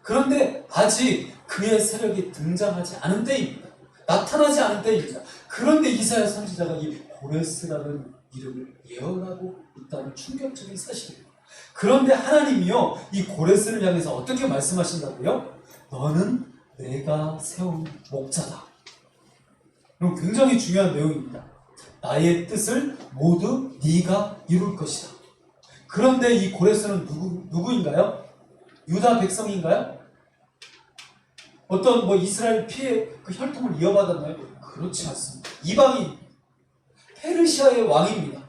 그런데 아직 그의 세력이 등장하지 않은 때입니다. 나타나지 않은 때입니다. 그런데 이사야 선지자가 이 고레스라는 이름을 예언하고 있다는 충격적인 사실입니다. 그런데 하나님이요, 이 고레스를 향해서 어떻게 말씀하신다고요? 너는 내가 세운 목자다. 그럼 굉장히 중요한 내용입니다. 나의 뜻을 모두 네가 이룰 것이다. 그런데 이 고레스는 누구인가요? 유다 백성인가요? 어떤 이스라엘 피해 그 혈통을 이어받았나요? 그렇지 않습니다. 이방인, 페르시아의 왕입니다.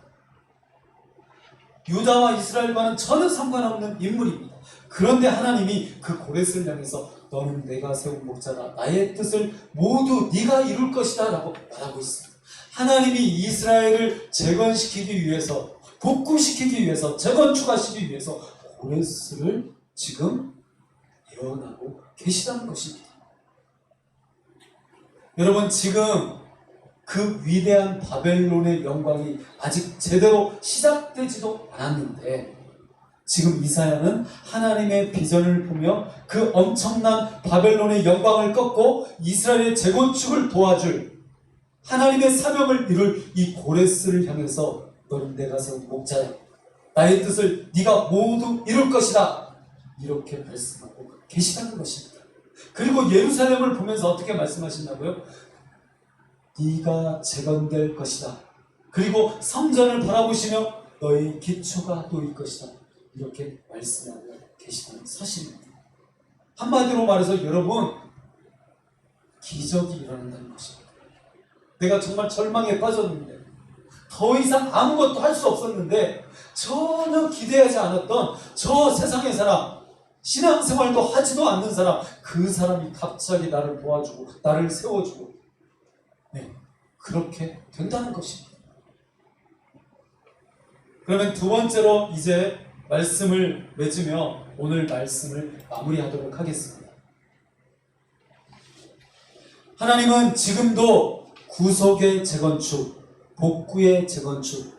유다와 이스라엘과는 전혀 상관없는 인물입니다. 그런데 하나님이 그 고레스를 향해서 너는 내가 세운 목자다. 나의 뜻을 모두 네가 이룰 것이다 라고 말하고 있습니다. 하나님이 이스라엘을 재건시키기 위해서, 복구시키기 위해서, 재건축하시기 위해서 고레스를 지금 예언하고 계시다는 것입니다. 여러분, 지금 그 위대한 바벨론의 영광이 아직 제대로 시작되지도 않았는데 지금 이사야는 하나님의 비전을 보며 그 엄청난 바벨론의 영광을 꺾고 이스라엘의 재건축을 도와줄 하나님의 사명을 이룰 이 고레스를 향해서 너는 내가 세운 목자야. 나의 뜻을 네가 모두 이룰 것이다. 이렇게 말씀하고 계시다는 것입니다. 그리고 예루살렘을 보면서 어떻게 말씀하신다고요? 네가 재건될 것이다. 그리고 성전을 바라보시며 너의 기초가 놓일 것이다. 이렇게 말씀하고 계시다는 사실입니다. 한마디로 말해서 여러분, 기적이 일어난다는 것입니다. 내가 정말 절망에 빠졌는데 더 이상 아무것도 할 수 없었는데 전혀 기대하지 않았던 저 세상의 사람, 신앙생활도 하지도 않는 사람, 그 사람이 갑자기 나를 도와주고 나를 세워주고 그렇게 된다는 것입니다. 그러면 두 번째로 이제 말씀을 맺으며 오늘 말씀을 마무리하도록 하겠습니다. 하나님은 지금도 구속의 재건축, 복구의 재건축,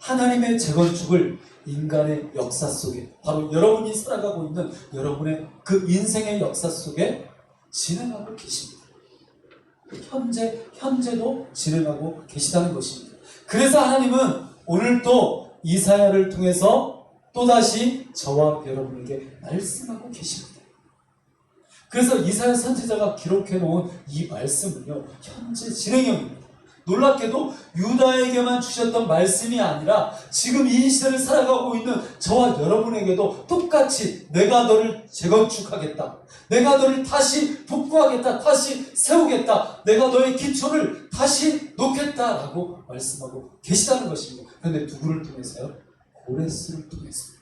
하나님의 재건축을 인간의 역사 속에, 바로 여러분이 살아가고 있는 여러분의 그 인생의 역사 속에 진행하고 계십니다. 현재도 진행하고 계시다는 것입니다. 그래서 하나님은 오늘 또 이사야를 통해서 또다시 저와 여러분에게 말씀하고 계십니다. 그래서 이사야 선지자가 기록해 놓은 이 말씀은요, 현재 진행형입니다. 놀랍게도 유다에게만 주셨던 말씀이 아니라 지금 이 시대를 살아가고 있는 저와 여러분에게도 똑같이 내가 너를 재건축하겠다, 내가 너를 다시 복구하겠다, 다시 세우겠다, 내가 너의 기초를 다시 놓겠다라고 말씀하고 계시다는 것입니다. 그런데 누구를 통해서요? 고레스를 통해서.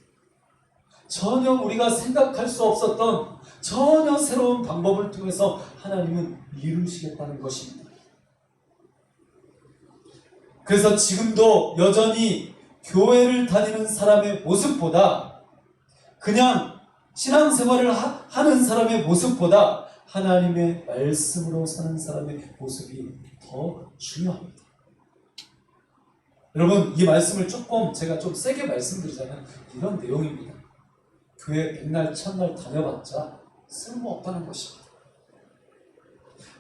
전혀 우리가 생각할 수 없었던 전혀 새로운 방법을 통해서 하나님은 이루시겠다는 것입니다. 그래서 지금도 여전히 교회를 다니는 사람의 모습보다, 그냥 신앙생활을 하는 사람의 모습보다 하나님의 말씀으로 사는 사람의 모습이 더 중요합니다. 여러분, 이 말씀을 제가 좀 세게 말씀드리자면 이런 내용입니다. 교회 백날 첫날 다녀봤자 쓸모없다는 것입니다.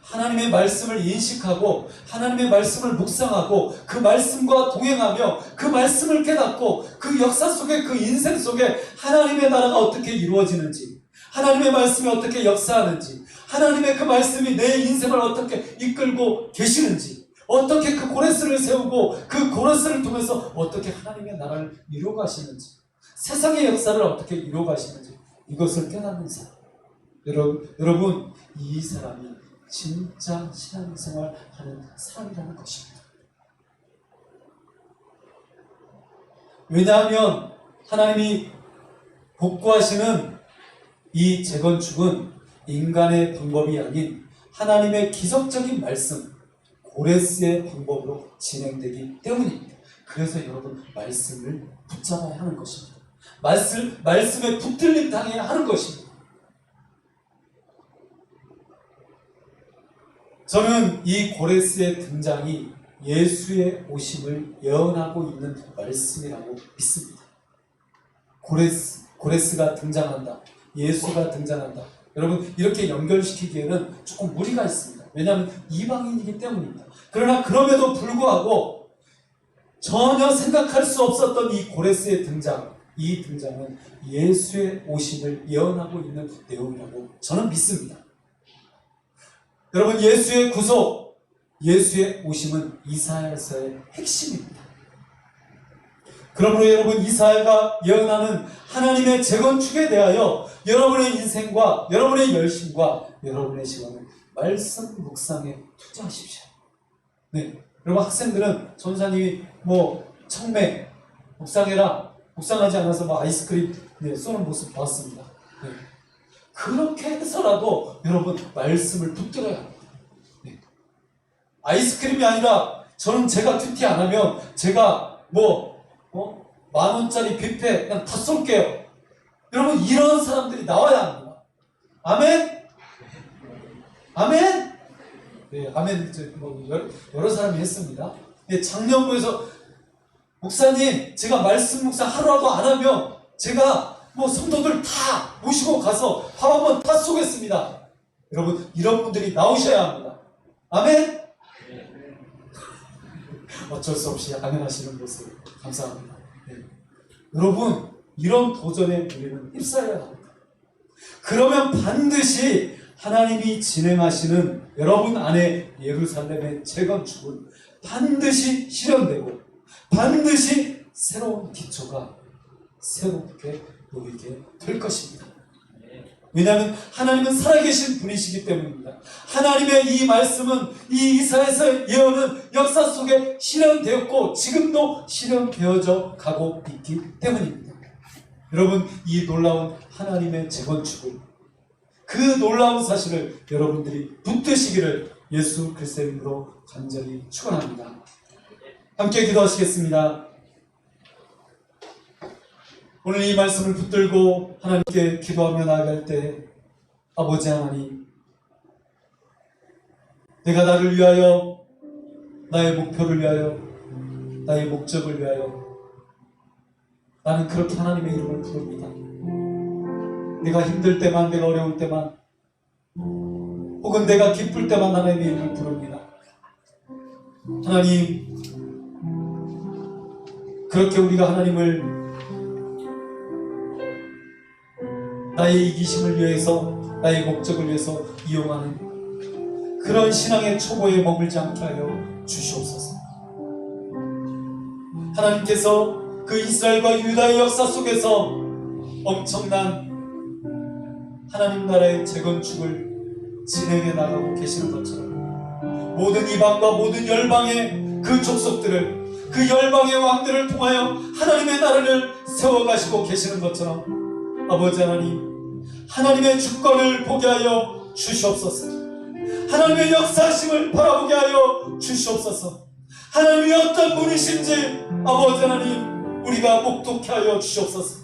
하나님의 말씀을 인식하고 하나님의 말씀을 묵상하고 그 말씀과 동행하며 그 말씀을 깨닫고 그 역사 속에, 그 인생 속에 하나님의 나라가 어떻게 이루어지는지, 하나님의 말씀이 어떻게 역사하는지, 하나님의 그 말씀이 내 인생을 어떻게 이끌고 계시는지, 어떻게 그 고레스를 세우고 그 고레스를 통해서 어떻게 하나님의 나라를 이루어가시는지, 세상의 역사를 어떻게 이루어가시는지 이것을 깨닫는 사람. 여러분 이 사람이 진짜 신앙생활 하는 사람이라는 것입니다. 왜냐하면 하나님이 복구하시는 이 재건축은 인간의 방법이 아닌 하나님의 기적적인 말씀, 고레스의 방법으로 진행되기 때문입니다. 그래서 여러분 말씀을 붙잡아야 하는 것입니다. 말씀에 붙들림 당해야 하는 것입니다. 저는 이 고레스의 등장이 예수의 오심을 예언하고 있는 말씀이라고 믿습니다. 고레스가 등장한다. 예수가 등장한다. 여러분 이렇게 연결시키기에는 조금 무리가 있습니다. 왜냐하면 이방인이기 때문입니다. 그러나 그럼에도 불구하고 전혀 생각할 수 없었던 이 고레스의 등장, 이 등장은 예수의 오심을 예언하고 있는 내용이라고 저는 믿습니다. 여러분 예수의 구속, 예수의 오심은 이사야서의 핵심입니다. 그러므로 여러분 이사야가 예언하는 하나님의 재건축에 대하여 여러분의 인생과 여러분의 열심과 여러분의 시간을 말씀 묵상에 투자하십시오. 네, 여러분 학생들은 전사님이 청매 묵상해라, 묵상하지 않아서 아이스크림 쏘는 모습 봤습니다. 네. 그렇게 해서라도 여러분 말씀을 붙들어야 합니다. 네. 아이스크림이 아니라 저는 제가 큐티 안 하면 제가 10,000원짜리 뷔페 그냥 다 쏠게요. 여러분 이런 사람들이 나와야 합니다. 아멘? 아멘? 네, 아멘. 여러 사람이 했습니다. 네, 작년부에서 목사님 제가 말씀 묵상 하루라도 안 하면 제가 성도들 다 모시고 가서 밥 한번 다 쏘겠습니다. 여러분 이런 분들이 나오셔야 합니다. 아멘? 어쩔 수 없이 아멘 하시는 모습 감사합니다. 네. 여러분 이런 도전에 우리는 휩싸여야 합니다. 그러면 반드시 하나님이 진행하시는 여러분 안에 예루살렘의 재건축은 반드시 실현되고 반드시 새로운 기초가 새롭게 놓이게 될 것입니다. 왜냐하면 하나님은 살아계신 분이시기 때문입니다. 하나님의 이 말씀은 이 이사야서의 예언은 역사 속에 실현되었고 지금도 실현되어져 가고 있기 때문입니다. 여러분 이 놀라운 하나님의 재건축을 그 놀라운 사실을 여러분들이 붙드시기를 예수 그리스도의 이름으로 간절히 축원합니다. 함께 기도하시겠습니다. 오늘 이 말씀을 붙들고 하나님께 기도하며 나아갈 때 아버지 하나님, 내가 나를 위하여, 나의 목표를 위하여, 나의 목적을 위하여 나는 그렇게 하나님의 이름을 부릅니다. 내가 힘들 때만, 내가 어려울 때만, 혹은 내가 기쁠 때만 하나님의 이름을 부릅니다. 하나님, 그렇게 우리가 하나님을 나의 이기심을 위해서, 나의 목적을 위해서 이용하는 그런 신앙의 초보에 머물지 않게 하여 주시옵소서. 하나님께서 그 이스라엘과 유다의 역사 속에서 엄청난 하나님 나라의 재건축을 진행해 나가고 계시는 것처럼 모든 이방과 모든 열방의 그 족속들을, 그 열방의 왕들을 통하여 하나님의 나라를 세워가시고 계시는 것처럼 아버지 하나님, 하나님의 주권을 보게 하여 주시옵소서. 하나님의 역사심을 바라보게 하여 주시옵소서. 하나님이 어떤 분이신지 아버지 하나님 우리가 목독케 하여 주시옵소서.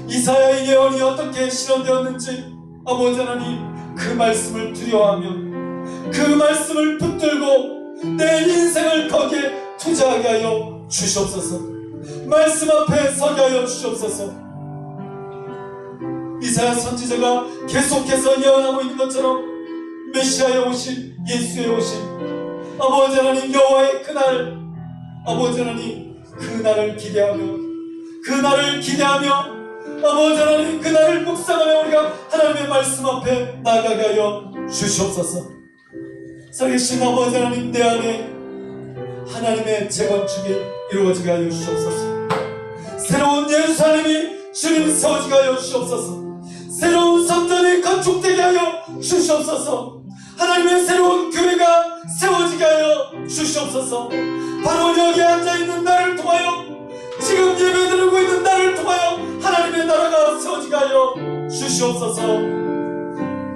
이사야의 예언이 어떻게 실현되었는지 아버지 하나님 그 말씀을 두려워하며 그 말씀을 붙들고 내 인생을 거기에 투자하게 하여 주시옵소서. 말씀 앞에 서게 하여 주시옵소서. 이사야 선지자가 계속해서 예언하고 있는 것처럼 메시아의 오심, 예수의 오심, 아버지 하나님 여호와의 그날, 아버지 하나님 그날을 기대하며 아버지 하나님 그날을 묵상하며 우리가 하나님의 말씀 앞에 나가게 하여 주시옵소서. 살아계신 아버지 하나님 내 안에 하나님의 재건축이 이루어지게 하여 주시옵소서. 새로운 예루살렘이 주님 세워지게 하여 주시옵소서. 새로운 성전이 건축되게 하여 주시옵소서. 하나님의 새로운 교회가 세워지게 하여 주시옵소서. 바로 여기 앉아있는 나를 통하여, 지금 예배드리고 있는 나를 통하여 하나님의 나라가 세워지게 하여 주시옵소서.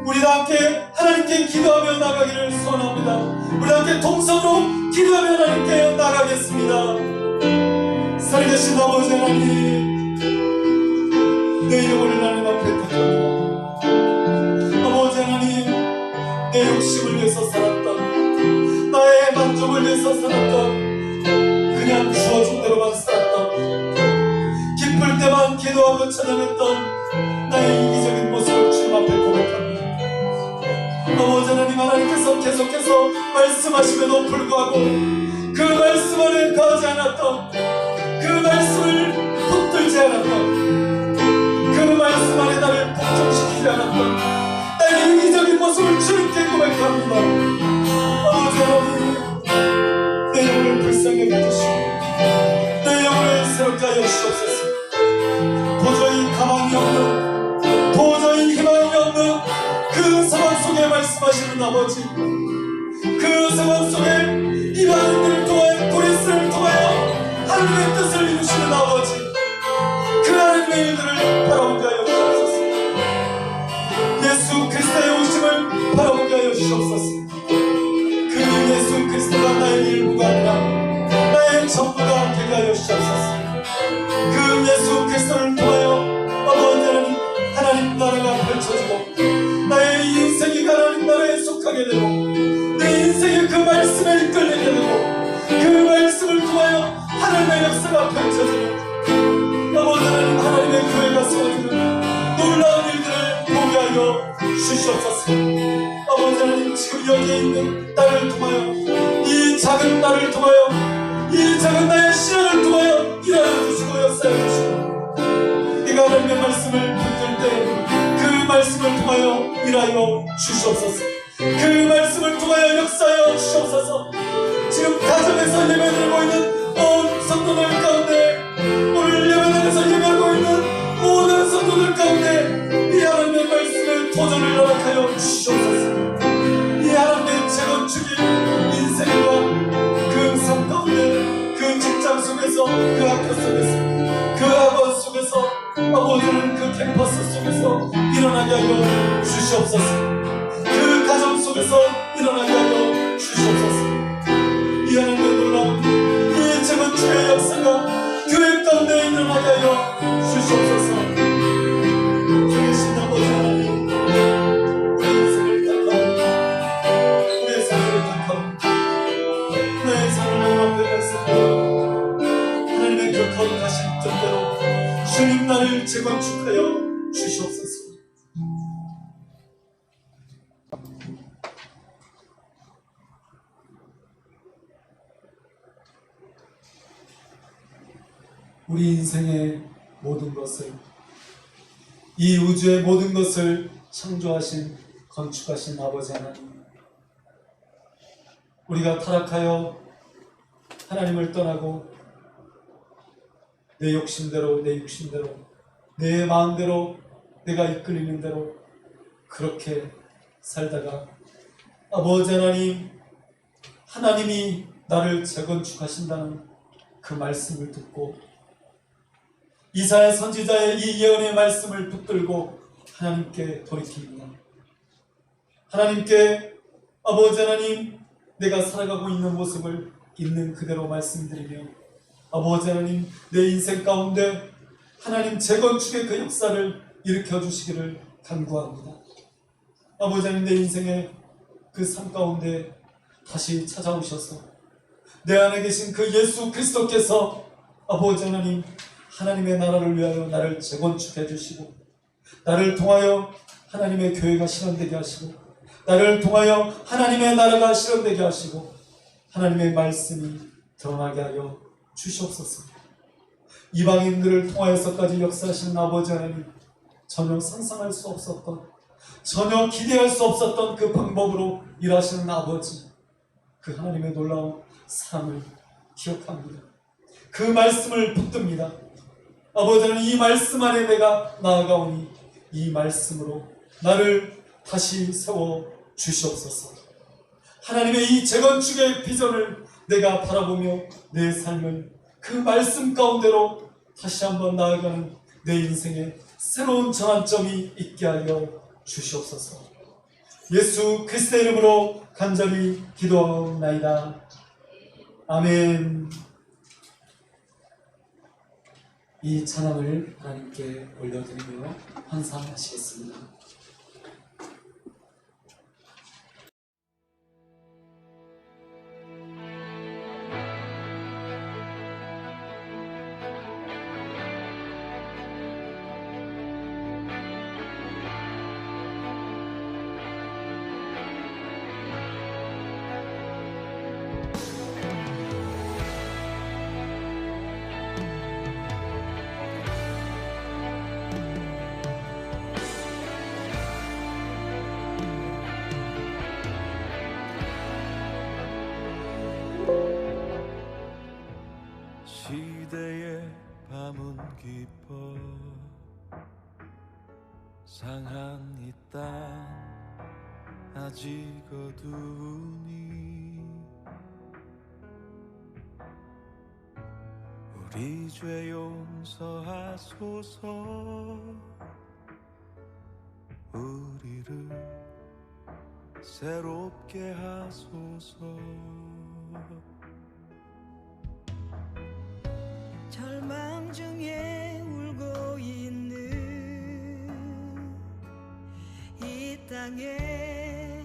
우리 다 함께 하나님께 기도하며 나가기를 소원합니다. 우리 다 함께 동성으로 기도하며 하나님께 나가겠습니다. 살아계신 아버지 하나님, 내 이름을 나는 앞에 부탁합니다. 아버지 하나님, 내 욕심을 위해서 살았던, 나의 만족을 위해서 살았던, 그냥 주어진 대로만 살았던, 기쁠 때만 기도하고 찬양했던 나의 이기적인 모습을 주님 앞에 고백합니다. 아버지 하나님, 하나님께서 계속해서 말씀하심에도 불구하고 그 말씀 안에 거하지 않았던, 그 말씀을 붙들지 않았던, 그 말씀 안에 나를 복종시키지 않았던 나의 이기적인 모습을 주님께 고백합니다. 아버지 하나님, 내 영을 불쌍히 여기시고 내 영을 새롭게 하여 주시옵소서. 도저히 가망이 없는, 도저히 희망이 없는 그 상황 속에 말씀하시는 아버지, 그 상황 속에 이방인들을 통하여, 그리스를 통하여 하나님의 뜻을 이루시는 아버지, 그 하나님의 일들을 바라보게 하여 주옵소서. 예수 그리스도의 오심을 바라보게 하여 주옵소서. 그 예수 그리스도가 나의 일부가 아니라 나의 전부가 되게 하여 주옵소서. 그 예수 그리스도를 통하여 아버지 하나님, 하나님 나라가 펼쳐지고 나의 인생이 하나님 나라에 속하게 되고 내 인생이 그 말씀에 이끌리게 되고 그 말씀을 통하여 하나님의 역사가 펼쳐지는, 아버지 하나님, 하나님의 교회가 세워지는 놀라운 일들을 보게 하여 주시옵소서. 아버지 하나님, 지금 여기에 있는 나를 통하여, 이 작은 나를 통하여, 이 작은 나의 시련을 통하여 일하여 주시고 역사해 주시고, 네가 하나님의 말씀을 붙들 때 그 말씀을 통하여 일하여 주시옵소서. 그 말씀을 통하여 역사하여 주시옵소서. 지금 가정에서 예배드리고 있는 온 성도들 가운데, 오늘 예배당에서 예배하고 있는 모든 성도들 가운데 이 하나님의 말씀을 도전을 허락하여 주시옵소서. 이 하나님의 재건축이 인생과 그 삶 가운데, 그 직장 속에서, 그 학교 속에서, 그 학원 속에서, 아버지는 그 캠퍼스 속에서 일어나게 하여 주시옵소서. 그 가정 속에서 일어나게 하여 주시옵소서. 이 하나님의 놀라운 이 재건축의 역사가 교회 가운데 일어나게 하여 주시옵소서. 주신 아버지 하나님, 우리의 인생을 닦아, 우리의 삶을 닦아, 나의 삶을 하나님 앞에 냈습니다. 하나님의 그 거룩하신 뜻대로 주님 나를 재건축하여 주시옵소서. 우리 인생의 모든 것을, 이 우주의 모든 것을 창조하신, 건축하신 아버지 하나님, 우리가 타락하여 하나님을 떠나고 내 욕심대로, 내 육신대로, 내 마음대로, 내가 이끌리는 대로 그렇게 살다가 아버지 하나님, 하나님이 나를 재건축하신다는 그 말씀을 듣고 이사야 선지자의 이 예언의 말씀을 붙들고 하나님께 돌이킵니다. 하나님께 아버지 하나님, 내가 살아가고 있는 모습을 있는 그대로 말씀드리며 아버지 하나님, 내 인생 가운데 하나님 재건축의 그 역사를 일으켜 주시기를 간구합니다. 아버지 하나님, 내 인생의 그 삶 가운데 다시 찾아오셔서 내 안에 계신 그 예수 그리스도께서 아버지 하나님, 하나님의 나라를 위하여 나를 재건축해 주시고 나를 통하여 하나님의 교회가 실현되게 하시고 나를 통하여 하나님의 나라가 실현되게 하시고 하나님의 말씀이 드러나게 하여 주시옵소서. 이방인들을 통하여서까지 역사하시는 아버지 하나님, 전혀 상상할 수 없었던, 전혀 기대할 수 없었던 그 방법으로 일하시는 아버지, 그 하나님의 놀라운 사랑을 기억합니다. 그 말씀을 붙듭니다. 아버지는 이 말씀 안에 내가 나아가오니 이 말씀으로 나를 다시 세워 주시옵소서. 하나님의 이 재건축의 비전을 내가 바라보며 내 삶을 그 말씀 가운데로 다시 한번 나아가는 내 인생에 새로운 전환점이 있게 하여 주시옵소서. 예수 그리스도의 이름으로 간절히 기도하옵나이다. 아멘. 이 찬양을 하나님께 올려드리며 환상하시겠습니다. 시대의 밤은 깊어 상한 이 땅 아직 어두우니 우리 죄 용서하소서 우리를 새롭게 하소서 절망 중에 울고 있는 이 땅에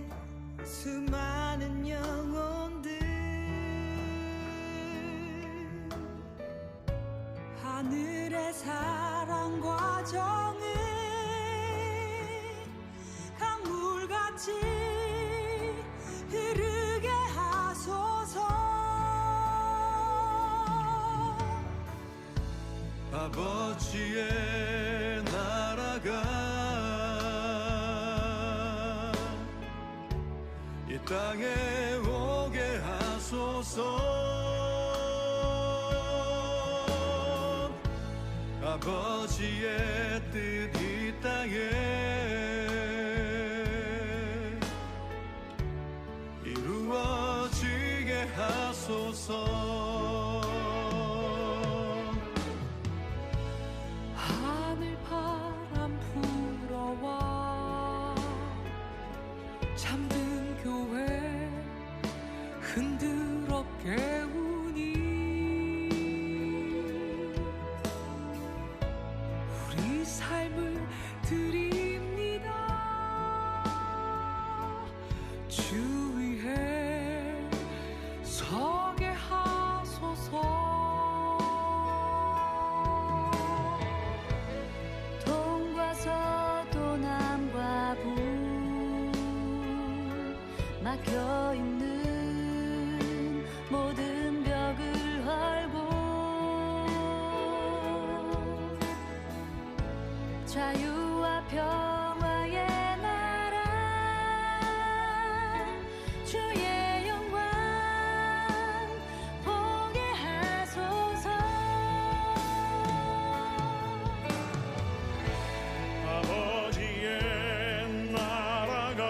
수많은 영혼들 하늘의 사랑과 정을 강물같이 흐르게 하소서 아버지의 나라가 이 땅에 오게 하소서 아버지의 뜻 이 땅에 이루어지게 하소서 하늘 바람 불어와 잠든 교회 흔들어 깨우니 우리 삶을 드립니다 주 위에 서게 하소서 동과 서도 남과 북 막혀있는 모든 벽을 헐고 자유와 평화의 나라 주의 영광 보게 하소서 아버지의 나라가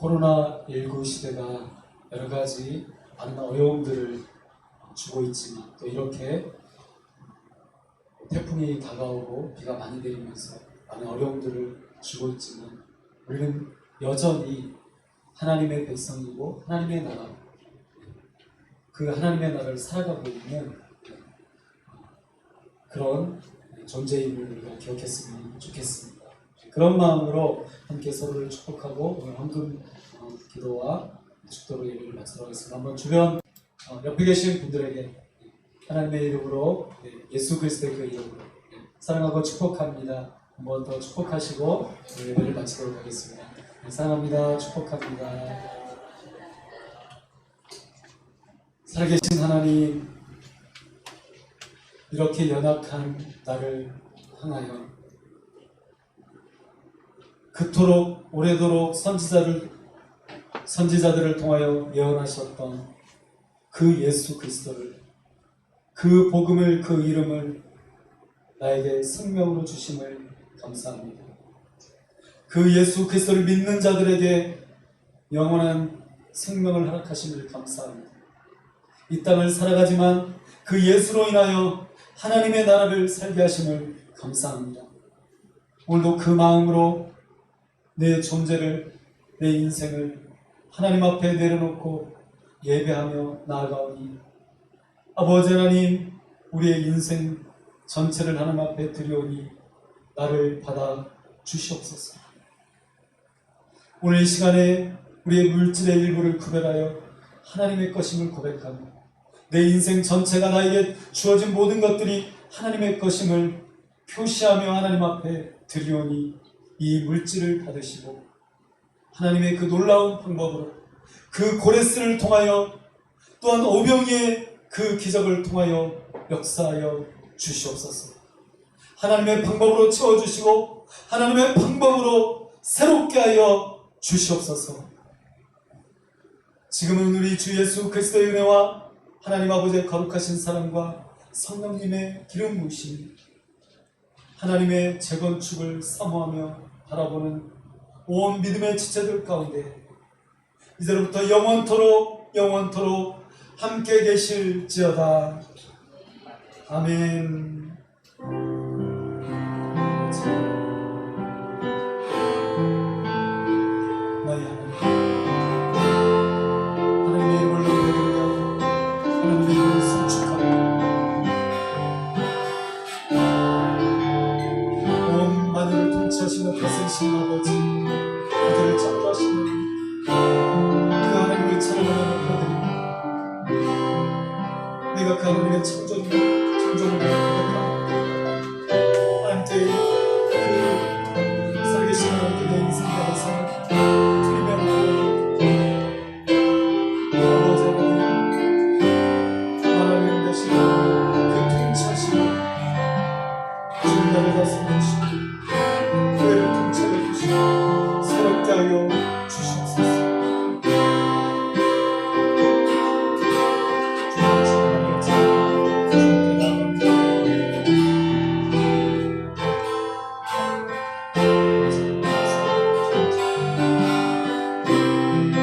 코로나19 시대가 여러 가지 많은 어려움들을 주고 있지만 또 이렇게 태풍이 다가오고 비가 많이 내리면서 많은 어려움들을 주고 있지만 우리는 여전히 하나님의 백성이고 하나님의 나라, 그 하나님의 나라를 살아가고 있는 그런 존재임을 우리가 기억했으면 좋겠습니다. 그런 마음으로 함께 서로를 축복하고 오늘 헌금 기도와 축도로 예배를 마치도록 하겠습니다. 한번 주변 옆에 계신 분들에게 하나님의 이름으로, 예수 그리스도의 그 이름으로 사랑하고 축복합니다. 한번 더 축복하시고 예배를 마치도록 하겠습니다. 사랑합니다. 축복합니다. 살아계신 하나님, 이렇게 연약한 나를 향하여 그토록 오래도록 선지자들을 통하여 예언하셨던 그 예수 그리스도를, 그 복음을, 그 이름을 나에게 생명으로 주심을 감사합니다. 그 예수 그리스도를 믿는 자들에게 영원한 생명을 허락하심을 감사합니다. 이 땅을 살아가지만 그 예수로 인하여 하나님의 나라를 살게 하심을 감사합니다. 오늘도 그 마음으로 내 존재를, 내 인생을 하나님 앞에 내려놓고 예배하며 나아가오니 아버지 하나님, 우리의 인생 전체를 하나님 앞에 드리오니 나를 받아 주시옵소서. 오늘 이 시간에 우리의 물질의 일부를 구별하여 하나님의 것임을 고백하며 내 인생 전체가 나에게 주어진 모든 것들이 하나님의 것임을 표시하며 하나님 앞에 드리오니 이 물질을 받으시고 하나님의 그 놀라운 방법으로 그 고레스를 통하여 또한 오병이의 그 기적을 통하여 역사하여 주시옵소서. 하나님의 방법으로 채워주시고 하나님의 방법으로 새롭게 하여 주시옵소서. 지금은 우리 주 예수 그리스도의 은혜와 하나님 아버지의 거룩하신 사랑과 성령님의 기름 부으심, 하나님의 재건축을 사모하며 바라보는 온 믿음의 지체들 가운데 이제로부터 영원토록 함께 계실지어다. 아멘. 나의 하나님의 이름을 높여드리며 하나님의 이름을 선축하며 온 만유를 통치하시는 거센신 아버지, 그들을 창조하시는 그 하나님을 찬양하며 높여드립니다. 내가 그 하나님의 창조를 고백합니다. 하나님께 그 살아계신 하나님께 내 인생 가운데서 드리며 아버지 하나님 되시는 그 통치하시는 주님 나를 다스리는